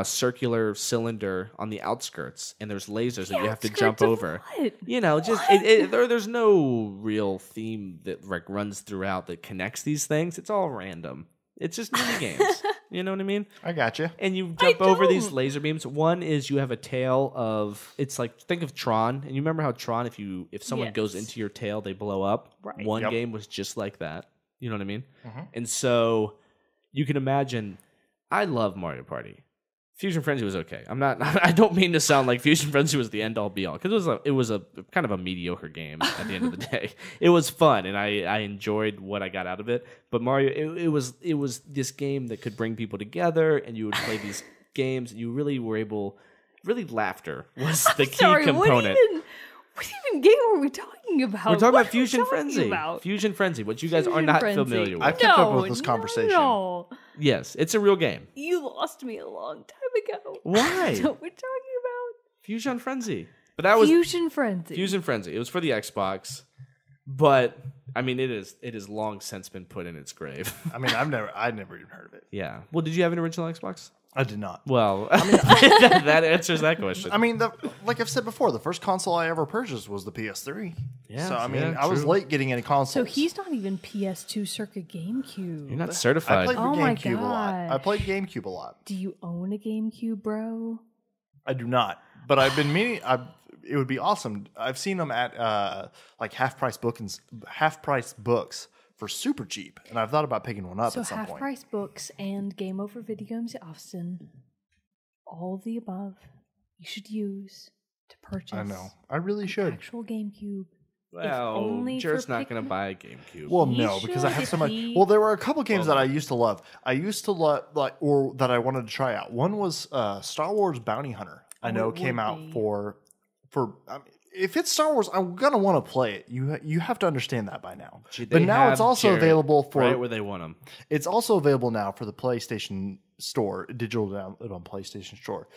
S3: circular cylinder on the outskirts, and there's lasers that you have to jump over.
S2: What?
S3: You know, just there's no real theme that like runs throughout that connects these things. It's all random. It's just mini games. You know what I mean?
S1: I got you.
S3: And you jump over these
S2: don't.
S3: laser beams. One is you have a tail of it's like think of Tron, and you remember how Tron, if someone goes
S2: Yes.
S3: into your tail, they blow up.
S2: Right.
S3: One
S1: Yep.
S3: game was just like that. You know what I mean?
S1: Mhm.
S3: And so you can imagine. I love Mario Party. Fusion Frenzy was okay. I'm not. I don't mean to sound like Fusion Frenzy was the end all be all because it was a kind of a mediocre game at the end of the day. It was fun and I enjoyed what I got out of it. But Mario, it was this game that could bring people together and you would play these games and you really were able. Really, laughter was the key
S2: Sorry,
S3: component.
S2: What even game are we talking about?
S3: We're talking
S2: What
S3: about
S2: are we
S3: Fusion
S2: talking
S3: Frenzy.
S2: about?
S3: Fusion Frenzy, which you guys are
S2: Fusion
S3: not
S2: Frenzy.
S3: familiar with.
S1: I've kept up with this conversation.
S2: No.
S3: Yes, it's a real game.
S2: You lost me a long time ago.
S3: Why?
S2: That's what we're talking about.
S3: Fusion Frenzy. But that was
S2: Fusion Frenzy.
S3: Fusion Frenzy. It was for the Xbox, but I mean, it is long since been put in its grave.
S1: I mean, I'd never even heard of it.
S3: Yeah. Well, did you have an original Xbox?
S1: I did not.
S3: Well, that answers that question.
S1: I mean, like I've said before, the first console I ever purchased was the PS3.
S3: Yeah,
S1: So I mean,
S3: yeah,
S1: I was
S3: true.
S1: late getting any consoles.
S2: So he's not even PS2 circa GameCube.
S3: You're not
S1: I
S3: certified.
S1: played
S2: Oh my
S1: GameCube a lot. I
S2: gosh.
S1: played GameCube a lot.
S2: Do you own a GameCube, bro?
S1: I do not, but I've been meaning. It would be awesome. I've seen them at like half price books for super cheap, and I've thought about picking one up
S2: So
S1: at some
S2: half
S1: point.
S2: price books and Game Over Video Games Austin, all of the above, you should use to purchase.
S1: I know. I really
S2: an
S1: should.
S2: actual GameCube.
S3: Well,
S2: only
S3: Jared's
S2: for
S3: not going to
S2: picking-
S3: buy a GameCube.
S1: Well,
S2: He
S1: no, because I
S2: should
S1: have
S2: if
S1: so much.
S2: he-
S1: Well, there were a couple games that I used to love. I used to love or that I wanted to try out. One was Star Wars Bounty Hunter. I
S2: Oh,
S1: know
S2: it
S1: came
S2: would
S1: out
S2: be.
S1: for. I mean, if it's Star Wars, I'm gonna want to play it. You have to understand that by now.
S3: They
S1: But now it's
S3: have
S1: also
S3: Jerrett
S1: available for.
S3: right where they want them.
S1: It's also available now for the PlayStation Store, digital download on PlayStation Store.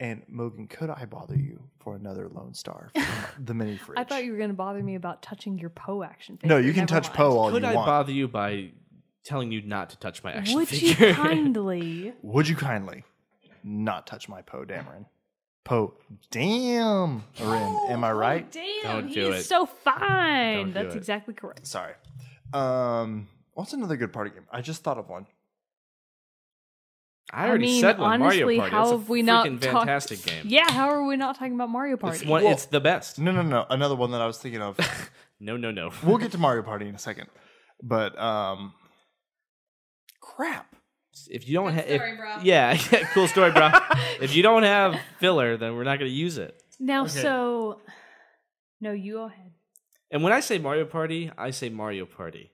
S1: And Mogan, could I bother you for another Lone Star from the mini fridge?
S2: I thought you were going to bother me about touching your Poe action figure.
S1: No, you can
S2: Never
S1: touch
S2: mind.
S1: Poe all
S3: Could
S1: you
S3: I
S1: want.
S3: bother you by telling you not to touch my action
S2: Would
S3: figure?
S2: you kindly?
S1: Would you kindly not touch my Poe Dameron? Poe Dameron, am I right?
S2: Oh, damn,
S3: Don't
S2: he
S3: do
S2: is
S3: it.
S2: so fine.
S3: Don't do
S2: That's
S3: it.
S2: exactly correct.
S1: Sorry. What's another good party game? I just thought of one.
S3: I already
S2: mean,
S3: said one.
S2: honestly,
S3: Mario Party.
S2: how
S3: That's a
S2: have we not
S3: freaking
S2: talked-
S3: fantastic game.
S2: Yeah, how are we not talking about Mario Party?
S3: It's the best.
S1: No. Another one that I was thinking of.
S3: No.
S1: We'll get to Mario Party in a second. But crap.
S3: If you don't have,
S4: story, bro.
S3: yeah, cool story, bro. If you don't have filler, then we're not going to use it.
S2: Now,
S1: Okay.
S2: so no, you go ahead.
S3: And when I say Mario Party, I say Mario Party.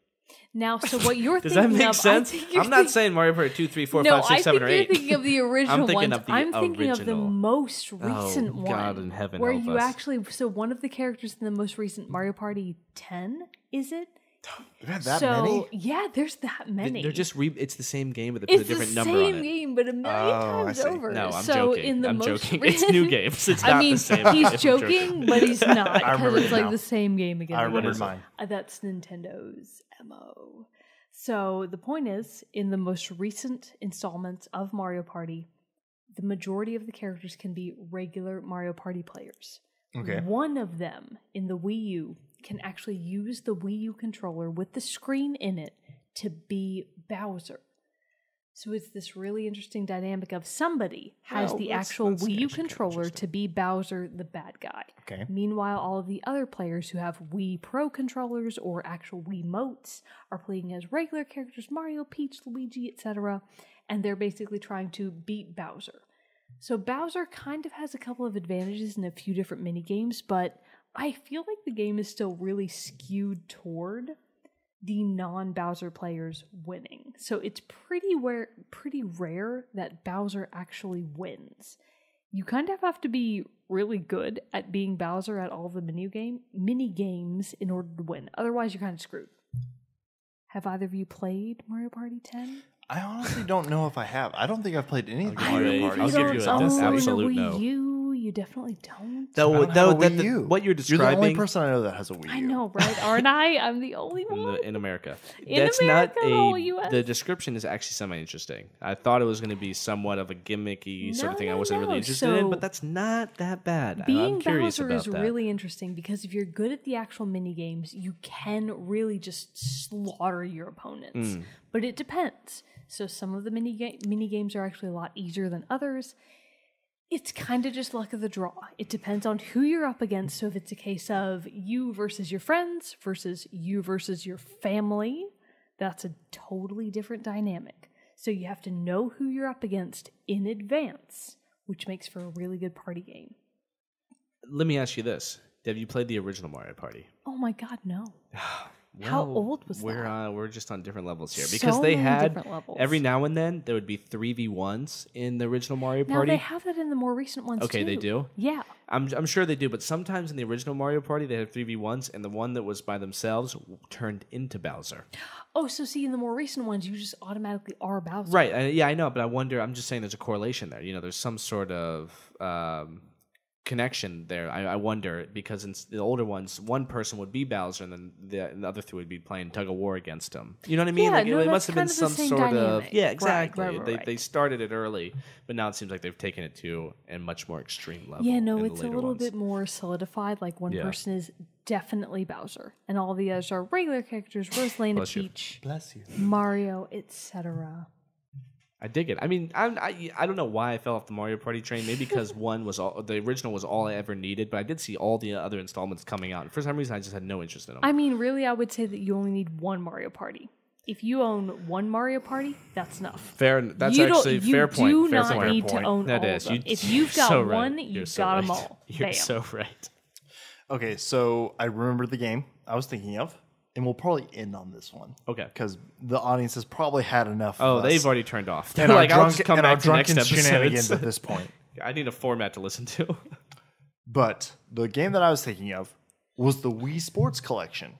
S2: Now, so what you're
S3: Does
S2: thinking
S3: that make
S2: of?
S3: sense?
S2: I think you're
S3: I'm not saying Mario Party 2, 3, 4,
S2: no,
S3: 5, 6, 7, or
S2: I think
S3: 8.
S2: you're thinking of the original
S3: thinking
S2: ones.
S3: of the
S2: I'm thinking of the
S3: original.
S2: most recent
S3: Oh,
S2: one.
S3: God in heaven
S2: where
S3: help
S2: you
S3: us.
S2: actually, so one of the characters in the most recent Mario Party 10, is it?
S1: We've had that
S2: so,
S1: many?
S2: Yeah, there's that many.
S3: They're just it's the same game, but they put
S2: it's
S3: a different
S2: the
S3: number on
S2: same
S3: it.
S2: game, but a million
S1: Oh, I
S2: times
S1: see.
S2: over.
S3: No, I'm
S2: so
S3: joking.
S2: In the
S3: I'm
S2: most
S3: joking.
S2: recent,
S3: It's new games. It's not
S2: I mean,
S3: the same.
S2: he's
S3: I'm
S2: joking, but he's not
S1: I
S2: because
S1: remember
S2: it's
S1: it
S2: like
S1: now.
S2: the same game again.
S1: I
S2: What
S1: remembered
S2: is it?
S1: mine.
S2: That's Nintendo's MO. So the point is, in the most recent installments of Mario Party, the majority of the characters can be regular Mario Party players.
S1: Okay.
S2: One of them in the Wii U can actually use the Wii U controller with the screen in it to be Bowser. So it's this really interesting dynamic of somebody has
S1: Well,
S2: the
S1: that's-
S2: actual
S1: that's
S2: Wii U
S1: actually kinda
S2: controller
S1: interesting.
S2: to be Bowser the bad guy.
S1: Okay.
S2: Meanwhile, all of the other players who have Wii Pro controllers or actual Wii Motes are playing as regular characters, Mario, Peach, Luigi, etc. And they're basically trying to beat Bowser. So Bowser kind of has a couple of advantages in a few different mini games, but I feel like the game is still really skewed toward the non-Bowser players winning. So it's pretty rare that Bowser actually wins. You kind of have to be really good at being Bowser at all the mini games in order to win. Otherwise, you're kind of screwed. Have either of you played Mario Party 10?
S1: I honestly don't know if I have. I don't think I've played any of the
S3: I'll
S1: Mario
S3: give
S1: Parties.
S3: you an absolute no.
S2: You definitely don't.
S1: I don't have a Wii U.
S3: What you're
S1: You're the only
S3: describing
S1: person I know that has a Wii U.
S2: I know, right? Aren't I? I'm the only one.
S3: in America.
S2: In
S3: That's
S2: America,
S3: not
S2: the whole US.
S3: the description is actually semi-interesting. I thought it was going to be somewhat of a gimmicky sort of thing I wasn't really interested in, but that's not that bad.
S2: Being
S3: I'm curious
S2: Bowser
S3: about
S2: is
S3: that.
S2: really interesting because if you're good at the actual mini games, you can really just slaughter your opponents. But it depends. So some of the mini games are actually a lot easier than others. It's kind of just luck of the draw. It depends on who you're up against. So if it's a case of you versus your friends versus you versus your family, that's a totally different dynamic. So you have to know who you're up against in advance, which makes for a really good party game.
S3: Let me ask you this. Have you played the original Mario Party?
S2: Oh my God, no.
S3: Well,
S2: How old was that?
S3: We're just on different levels here
S2: So
S3: because they
S2: many
S3: had
S2: different levels.
S3: every now and then there would be 3v1s in the original Mario
S2: Now
S3: Party.
S2: they have that in the more recent ones
S3: Okay,
S2: too.
S3: they do?
S2: Yeah.
S3: I'm sure they do, but sometimes in the original Mario Party they had 3v1s, and the one that was by themselves turned into Bowser.
S2: Oh, so see, in the more recent ones, you just automatically are Bowser.
S3: Right? Yeah, I know, but I wonder. I'm just saying, there's a correlation there. You know, there's some sort of connection there. I wonder because in the older ones, one person would be Bowser, and then the other three would be playing tug of war against him. You know what I mean?
S2: Yeah,
S3: Like
S2: no,
S3: it
S2: that's
S3: must have been
S2: kind of the
S3: some
S2: same
S3: sort
S2: dynamic.
S3: of yeah,
S2: Right,
S3: exactly.
S2: right.
S3: They started it early, but now it seems like they've taken it to a much more extreme level.
S2: Yeah, no,
S3: in the
S2: it's a
S3: later
S2: little
S3: ones.
S2: bit more solidified. Like one
S3: Yeah.
S2: person is definitely Bowser, and all the others are regular characters: Rosalina,
S3: Bless you.
S2: Peach,
S1: Bless you.
S2: Mario, etc.
S3: I dig it. I mean, I don't know why I fell off the Mario Party train. Maybe because the original was all I ever needed, but I did see all the other installments coming out. And for some reason, I just had no interest in them.
S2: I mean, really, I would say that you only need one Mario Party. If you own one Mario Party, that's enough.
S3: Fair. That's
S2: You don't-
S3: actually fair point.
S2: You do
S3: fair
S2: not
S3: point.
S2: need to own
S3: That
S2: all
S3: is.
S2: of them.
S3: You-
S2: If you've got
S3: so right.
S2: one,
S3: You're
S2: you've
S3: so
S2: got them
S3: right.
S2: all.
S3: You're
S2: Bam.
S3: so right.
S1: Okay, so I remember the game I was thinking of, and we'll probably end on this one.
S3: Okay.
S1: Because the audience has probably had enough
S3: Oh,
S1: of us.
S3: they've already turned off. They're
S1: and
S3: like,
S1: our
S3: I'll just come
S1: and our
S3: back to next
S1: drunken shenanigans
S3: episode.
S1: at this point.
S3: I need a format to listen to.
S1: But the game that I was thinking of was the Wii Sports Collection.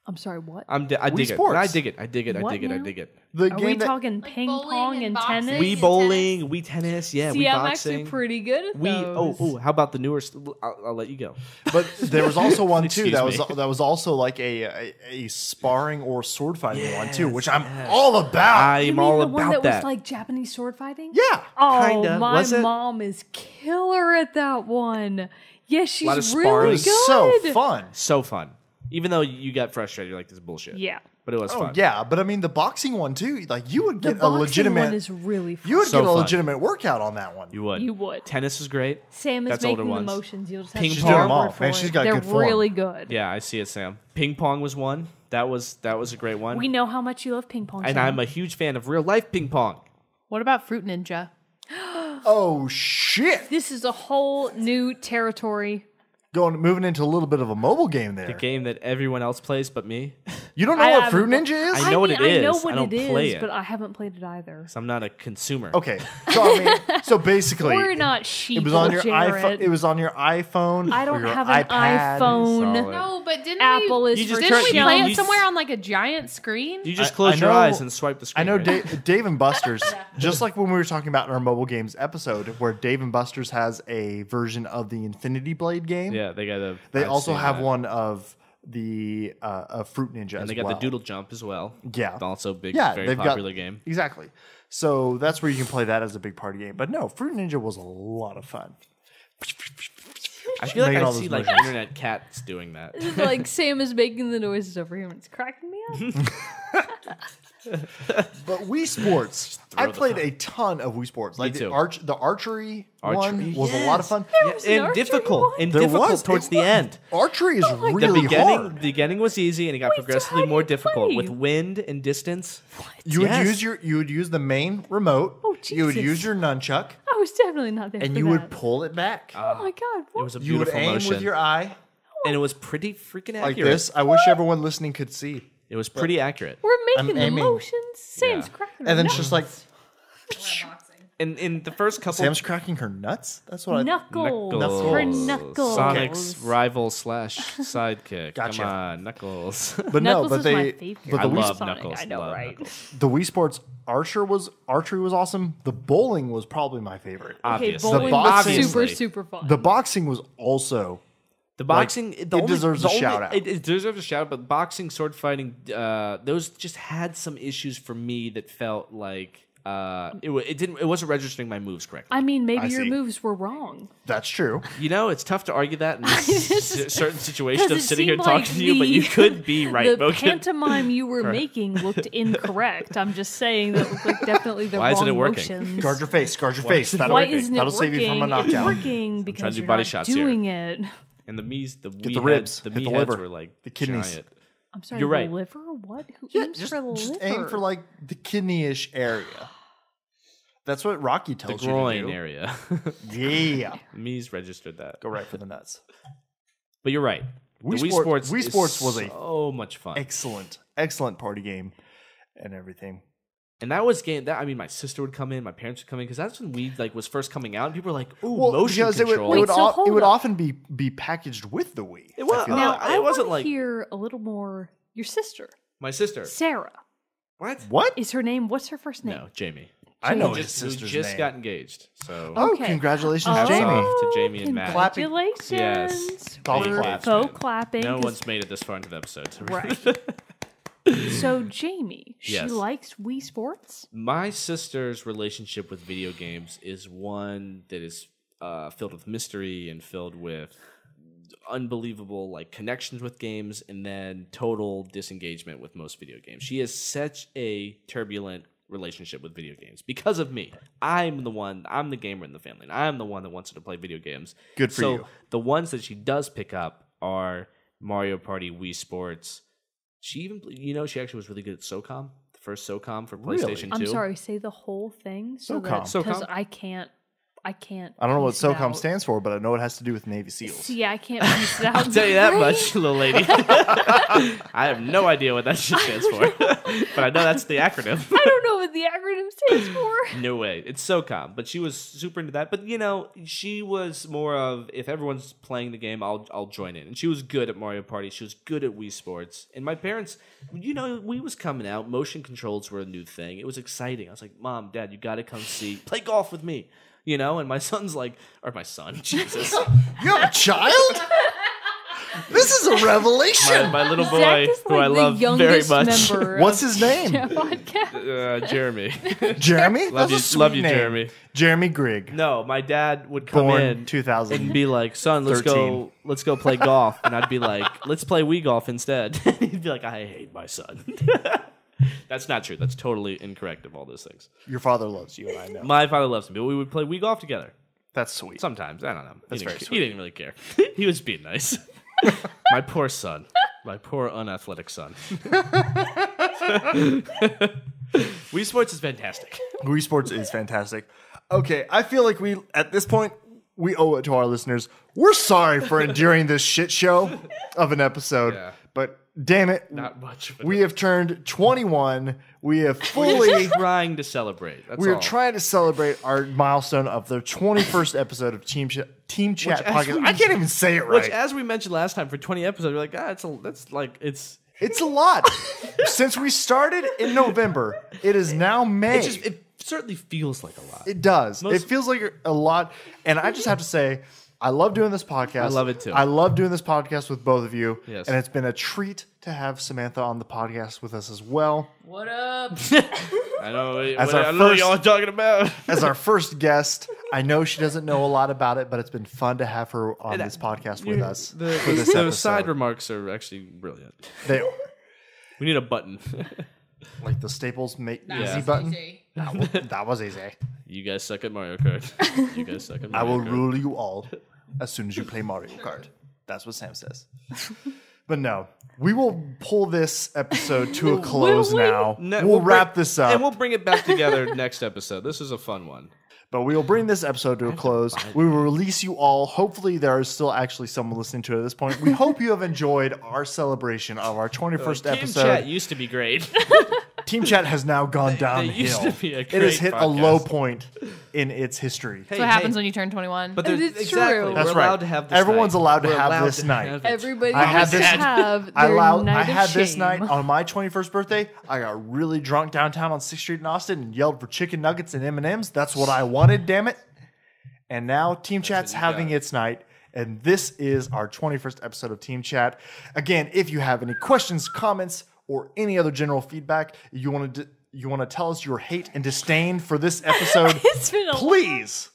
S2: I'm sorry, what?
S3: I dig it.
S1: Sports.
S3: I dig it. I dig it. I
S2: What
S3: dig it. I
S2: now?
S3: dig it.
S1: The
S2: Are
S1: game
S2: we
S1: that,
S2: talking
S4: Like
S2: ping
S4: bowling
S2: pong
S4: and
S2: and
S4: boxing?
S2: tennis?
S3: Wii bowling, Wii tennis, yeah,
S2: See,
S3: Wii
S2: I'm
S3: boxing.
S2: actually pretty good at those.
S3: Oh, how about the newer? I'll let you go.
S1: but there was also one too
S3: Excuse
S1: that
S3: me.
S1: was also like a sparring or sword fighting one too, which I'm all about.
S2: You
S3: I'm
S2: mean
S3: all
S2: the one
S3: about
S2: that
S3: that.
S2: was like Japanese sword fighting?
S1: Yeah.
S2: Oh,
S3: Kinda.
S2: my
S3: Was it?
S2: mom is killer at that one. Yes,
S3: lot of
S2: she's
S3: sparring.
S1: It
S2: really
S1: was
S2: good.
S1: so fun.
S3: So fun. Even though you got frustrated, you're like, this is bullshit.
S2: Yeah.
S3: But it was
S1: Oh
S3: fun.
S1: yeah, but I mean the boxing one too. Like you would
S2: The
S1: get a
S2: boxing
S1: legitimate.
S2: one is really fun.
S1: You would
S3: So
S1: get a
S3: fun.
S1: legitimate workout on that one.
S3: You would.
S2: You would.
S3: Tennis is great.
S2: Sam is
S3: That's older
S2: making the
S3: ones.
S2: motions. You'll just have
S3: Ping
S2: to
S3: pong.
S2: take
S3: She's
S2: our
S3: doing 'em
S1: all.
S2: word for
S1: Man,
S2: it.
S1: she's got
S2: They're
S1: good form.
S2: really good.
S3: Yeah, I see it, Sam. Ping pong was one. That was a great one.
S2: We know how much you love ping pong.
S3: And
S2: Sam.
S3: I'm a huge fan of real life ping pong.
S4: What about Fruit Ninja?
S1: Oh shit!
S2: This is a whole new territory.
S1: Moving into a little bit of a mobile game there.
S3: The game that everyone else plays but me.
S1: You don't know
S2: I
S1: what Fruit
S2: haven't-
S1: Ninja is?
S3: I know what it
S2: I know
S3: is.
S2: what
S3: I don't
S2: it
S3: play
S2: is,
S3: it.
S2: but I haven't played it either.
S3: So I'm not a consumer.
S1: Okay, so I mean, so basically,
S2: We're not sheep.
S1: it was on your
S2: Jarrett.
S1: iPhone. It was on your iPhone.
S2: I don't
S1: or your
S2: have an
S1: iPad.
S2: iPhone.
S3: Solid.
S4: No, but didn't
S2: Apple
S4: we?
S2: is
S3: You just
S2: for
S3: turn-
S4: Didn't we
S3: you-
S4: play
S3: you-
S4: it somewhere on like a giant screen?
S3: You just
S1: I
S3: close your
S1: know-
S3: eyes and swipe the
S1: I
S3: screen.
S1: know
S3: right?
S1: Dave and Buster's, just like when we were talking about in our mobile games episode, where Dave and Buster's has a version of the Infinity Blade game.
S3: Yeah, they got a.
S1: They
S3: I've
S1: also
S3: seen
S1: have
S3: that.
S1: one of the Fruit Ninja
S3: And
S1: as
S3: they got
S1: well.
S3: the Doodle Jump as well.
S1: Yeah.
S3: Also big,
S1: Yeah,
S3: very
S1: they've
S3: popular
S1: got,
S3: game.
S1: Exactly. So that's where you can play that as a big party game. But no, Fruit Ninja was a lot of fun.
S3: I feel like
S1: Making
S3: I
S1: all
S3: see
S1: those
S3: like
S1: motions.
S3: internet cats doing that.
S2: It's like Sam is making the noises over here and it's cracking me up.
S1: But Wii Sports, I played a ton of Wii Sports. Like
S3: too.
S1: the archery one
S3: Archery,
S1: was a lot of fun.
S2: was an
S3: And
S2: archery
S3: difficult.
S2: one?
S3: And
S1: There
S3: difficult
S1: was
S3: towards
S1: it
S3: the
S1: was.
S3: end.
S1: Archery is
S3: The
S1: really hard.
S3: beginning was easy, and it got
S2: Wait, so
S3: progressively
S2: how do
S3: more
S2: you
S3: difficult
S2: play?
S3: with wind and distance.
S1: You would
S3: Yes.
S1: you would use the main remote.
S2: Oh,
S1: You would
S2: Jesus.
S1: use your nunchuck,
S2: I was definitely not there
S1: and
S2: for
S1: you
S2: that.
S1: would pull it back.
S2: Oh my god!
S3: It
S2: What?
S3: was a
S1: You would
S3: beautiful
S1: aim
S3: motion,
S1: with your eye
S3: and it was pretty freaking
S1: like
S3: accurate.
S1: this. I wish everyone listening could see.
S3: It was pretty accurate.
S2: We're making
S5: I'm
S2: the
S5: aiming.
S2: motions. Sam's
S3: Yeah.
S2: cracking.
S5: And then
S2: her
S5: it's just like,
S2: nuts.
S3: And in the first couple,
S1: Sam's cracking her nuts. That's what I.
S2: Knuckles. Her Knuckles.
S3: Sonic's rival / sidekick.
S1: Gotcha.
S3: Come on, Knuckles.
S1: But no,
S2: Knuckles
S1: but
S2: is my
S1: they.
S2: favorite.
S1: But
S3: I
S1: the
S3: love
S2: Sonic,
S3: Knuckles.
S2: I know,
S3: love
S2: right?
S3: Knuckles.
S1: The Wii Sports archery was awesome. The bowling was probably my favorite.
S2: Okay,
S3: Obviously.
S2: bowling
S1: boxing-
S2: was super,
S3: Obviously.
S2: super fun.
S1: The boxing was also.
S3: The boxing,
S1: it deserves a shout out.
S3: It deserves a shout out, but boxing, sword fighting, those just had some issues for me that felt like it wasn't registering my moves correctly.
S2: I mean, maybe
S1: I
S2: your
S1: see.
S2: moves were wrong.
S1: That's true.
S3: You know, it's tough to argue that in this certain situation of
S2: 'Cause it
S3: sitting here
S2: seemed
S3: talking
S2: like
S3: to you, but you could be right,
S2: The
S3: Mogan.
S2: pantomime you were making looked incorrect. I'm just saying that looked like definitely the
S3: Why
S2: wrong
S3: isn't it working?
S2: motions.
S1: Guard your face. Guard your face. That'll,
S2: Why isn't it
S1: that'll
S2: working?
S1: save you from a
S2: It's
S1: knockout.
S2: working because
S3: do
S2: you're
S3: body
S2: not
S3: shots here.
S2: doing it.
S3: And the
S1: the ribs,
S3: the
S1: hit
S3: me
S1: the
S3: heads
S1: liver,
S3: were like
S1: the kidneys.
S3: giant.
S2: I'm sorry,
S3: You're right.
S2: the liver? What? Who
S1: Yeah,
S2: aims
S1: just
S2: for the liver?
S1: aim for like the kidney-ish area. That's what Rocky
S3: The
S1: tells you to
S3: groin
S1: do.
S3: area.
S1: Yeah,
S3: Me's registered that.
S1: go right for the nuts.
S3: But you're right.
S1: Wii
S3: The
S1: Sports- Wii
S3: is
S1: Sports was a
S3: so much fun.
S1: Excellent party game, and everything.
S3: And that was game that I mean, my sister would come in, my parents would come in because that's when Wii like was first coming out, and people were like, "Ooh,
S1: Well,
S3: motion
S1: because it
S3: control."
S1: would,
S2: Wait, so hold
S1: it would
S2: up.
S1: often be packaged with the Wii.
S3: It was-
S1: I feel
S3: no,
S1: like.
S2: Now, I
S3: wasn't
S2: want
S3: like-
S2: to hear a little more. Your sister,
S3: My sister.
S2: Sarah,
S3: What?
S1: What?
S2: is her name? What's her first name?
S3: No, Jamie.
S1: I know
S3: Who
S1: his
S3: just, who
S1: sister's
S3: just
S1: name.
S3: got engaged. So
S1: Oh,
S2: Okay.
S1: congratulations,
S3: Hats
S1: Jamie!
S3: off to Jamie and Matt.
S1: Clapping.
S2: Congratulations.
S3: Yes.
S1: Golf
S2: We're
S1: claps,
S2: faux
S3: man.
S2: clapping.
S3: no
S2: 'cause-
S3: one's made it this far into the episode.
S2: Right. So Jamie, she
S3: Yes.
S2: likes Wii Sports.
S3: My sister's relationship with video games is one that is filled with mystery and filled with unbelievable like connections with games, and then total disengagement with most video games. She has such a turbulent relationship with video games because of me. I'm the gamer in the family, and I'm the one that wants her to play video games.
S1: Good for you.
S3: The ones that she does pick up are Mario Party, Wii Sports. She even, she actually was really good at SOCOM, the first SOCOM for
S1: Really?
S3: PlayStation 2.
S2: I'm sorry, say the whole thing. So
S1: SOCOM.
S2: that because
S3: SOCOM?
S2: I can't.
S1: I don't know what
S2: piece it
S1: SOCOM
S2: out.
S1: stands for, but I know it has to do with Navy SEAls.
S2: See, I can't piece it out.
S3: I'll tell you that much, little lady. I have no idea what that shit stands for, but I know that's the acronym.
S2: I don't know what the acronym stands for.
S3: No way. It's SOCOM, but she was super into that. But, she was more of, if everyone's playing the game, I'll join in. And she was good at Mario Party. She was good at Wii Sports. And my parents, Wii was coming out. Motion controls were a new thing. It was exciting. I was like, Mom, Dad, you got to come play golf with me. And my son's like, or my son, Jesus.
S1: You have a child? This is a revelation.
S3: My little boy,
S2: Zach is
S3: who I
S2: like the
S3: love very
S2: youngest
S3: much.
S2: member
S1: What's
S2: of
S1: his name?
S2: the podcast.
S3: Jeremy.
S1: Jeremy?
S3: Love
S1: That's
S3: you-
S1: a sweet
S3: love you,
S1: name.
S3: Jeremy.
S1: Jeremy Grigg.
S3: No, my dad would come
S1: Born
S3: in
S1: 2000.
S3: and be like, "Son, let's
S1: 13.
S3: go play golf." And I'd be like, "Let's play Wii golf instead." He'd be like, "I hate my son." That's not true. That's totally incorrect of all those things.
S1: Your father loves you, and I know.
S3: My father loves me, but we would play Wii golf together.
S1: That's sweet.
S3: Sometimes. I don't know.
S1: That's
S3: he
S1: very
S3: didn't,
S1: sweet.
S3: He didn't really care. He was being nice. My poor son. My poor unathletic son. Wii Sports is fantastic.
S1: Wii Sports is fantastic. Okay, I feel like at this point, we owe it to our listeners. We're sorry for enduring this shit show of an episode,
S3: Yeah.
S1: but damn it,
S3: Not much. Of
S1: we have turned 21. We have fully...
S3: trying to celebrate. That's
S1: We are
S3: all.
S1: trying to celebrate our milestone of the 21st episode of Team Chat
S3: as
S1: Podcast.
S3: we-
S1: I can't even say it
S3: Which,
S1: right.
S3: as we mentioned last time, for 20 episodes, we're like, it's
S1: It's a lot. Since we started in November, it is now May.
S3: it certainly feels like a lot.
S1: It does.
S3: Most-
S1: It feels like a lot. And I just have to say, I love doing this podcast.
S3: I love it too.
S1: I love doing this podcast with both of you.
S3: Yes.
S1: And it's been a treat to have Samantha on the podcast with us as well.
S4: What up?
S3: I know.
S1: As
S3: I
S1: our
S3: don't know what
S1: first-
S3: y'all are talking about.
S1: As our first guest, I know she doesn't know a lot about it, but it's been fun to have her on this podcast with us for this
S3: The
S1: episode.
S3: side remarks are actually brilliant.
S1: They,
S3: We need a button.
S1: like the Staples make
S3: Yeah.
S1: easy button.
S4: Easy.
S1: That was easy.
S3: You guys suck at Mario Kart. You guys suck at
S1: I
S3: Mario
S1: will
S3: Kart.
S1: rule you all as soon as you play Mario Kart. That's what Sam says. But no, we will pull this episode to a close
S2: we?
S1: now.
S3: Ne-
S1: we'll wrap
S3: bring-
S1: this up.
S3: And we'll bring it back together next episode. This is a fun one.
S1: But we will bring this episode to a close. We will release you all. Hopefully, there is still actually someone listening to it at this point. We hope you have enjoyed our celebration of our 21st episode.
S3: Team Chat used to be great.
S1: Team Chat has now gone downhill.
S3: used to be a
S1: It has
S3: great
S1: hit a
S3: podcast.
S1: low point in its history.
S4: That's what happens when you turn 21.
S3: But
S2: It's
S3: exactly.
S2: true.
S1: That's
S3: We're
S1: right.
S3: allowed to have this
S1: Everyone's
S3: night.
S1: allowed to
S3: We're
S1: have
S3: allowed
S1: this
S3: to
S1: night.
S3: have it.
S2: Everybody
S1: I had
S2: must
S1: this-
S2: have
S1: I
S2: their night
S1: had
S2: of
S1: this
S2: shame.
S1: night on my 21st birthday. I got really drunk downtown on 6th Street in Austin and yelled for chicken nuggets and M&Ms. That's what I wanted, damn it. And now Team Chat's
S3: what you
S1: having
S3: got.
S1: its night. And this is our 21st episode of Team Chat. Again, if you have any questions, comments, or any other general feedback you want to tell us your hate and disdain for this episode,
S2: It's been a
S1: please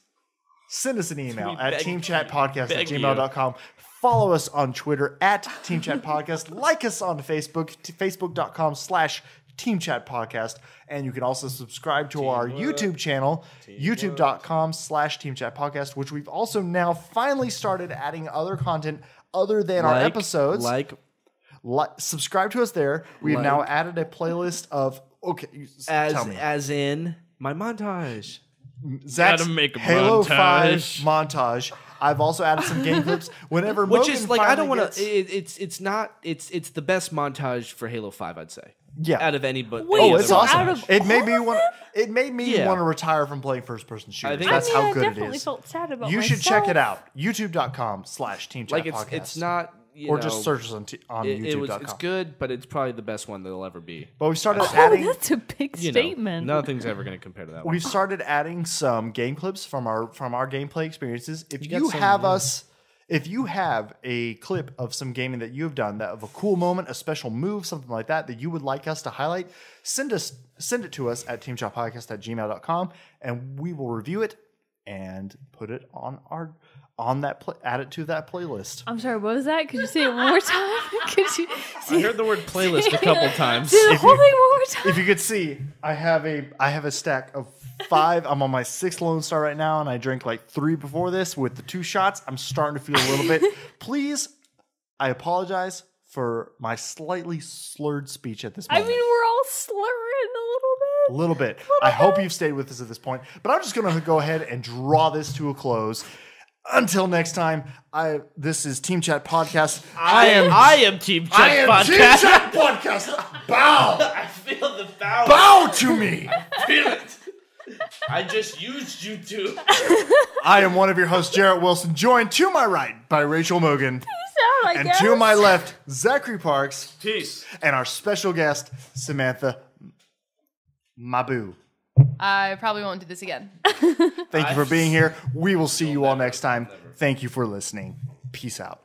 S1: send us an email
S3: We
S1: at
S3: beg-
S1: teamchatpodcast@gmail.com. Follow us on Twitter at Team Chat Podcast. Like us on Facebook, facebook.com/Team Chat Podcast. And you can also subscribe to our YouTube channel, youtube.com/Team Chat Podcast, which we've also now finally started adding other content other than our episodes. Subscribe to us there. We have now added a playlist of, tell me.
S3: as in my montage.
S1: Zach's
S3: Gotta make a
S1: Halo 5
S3: montage.
S1: montage. I've also added some game clips. Whenever
S3: Which
S1: Mogan
S3: is like I don't
S1: finally
S3: want to. It's the best montage for Halo 5, I'd say.
S1: Yeah.
S3: Out of anybody.
S2: Wait,
S1: Oh,
S3: other
S1: it's
S2: so
S1: awesome.
S2: out of
S1: It made
S2: all
S1: me
S2: of
S1: want. It made me
S3: Yeah.
S1: want to retire from playing first-person shooters.
S3: think
S1: That's how
S2: I
S1: good it
S2: definitely
S1: is.
S2: felt sad about
S1: You should
S2: myself.
S1: check it out. YouTube.com/Team Chat
S3: Like
S1: Podcast.
S3: it's not.
S1: or just search us on YouTube.com.
S3: It's good, but it's probably the best one that'll ever be.
S1: But we started
S2: Oh,
S1: adding.
S2: that's a big
S3: You know,
S2: statement.
S3: nothing's ever going to compare to that one.
S1: We've started adding some game clips from our gameplay experiences. If
S3: got
S1: you
S3: some,
S1: have
S3: yeah.
S1: us, if you have a clip of some gaming that you have done, that of a cool moment, a special move, something like that you would like us to highlight, send it to us at teamchatpodcast@gmail.com, and we will review it and put it add it to that playlist.
S2: I'm sorry, what was that? Could you say it one more time? Could you
S3: I heard the word playlist a couple times.
S2: say the whole thing one more time?
S1: If you could see, I have a stack of 5. I'm on my 6th Lone Star right now, and I drank like 3 before this. With the 2 shots, I'm starting to feel a little bit. Please, I apologize for my slightly slurred speech at this
S2: I
S1: moment.
S2: mean, we're all slurring
S1: a little bit. I hope you've stayed with us at this point, but I'm just going to go ahead and draw this to a close. Until next time, this is Team Chat Podcast.
S3: I am Team Chat Podcast.
S1: Team Chat Podcast. Bow.
S3: I feel the power.
S1: Bow to me.
S3: Feel it. I just used you two.
S1: I am one of your hosts, Jerrett Wilson, joined to my right by Rachel Mogan.
S2: I
S1: And
S2: guess.
S1: to my left, Zachary Parks.
S3: Peace.
S1: And our special guest, Samantha Mabu.
S4: I probably won't do this again.
S1: Thank you for being here. We will see you all next time. Thank you for listening. Peace out.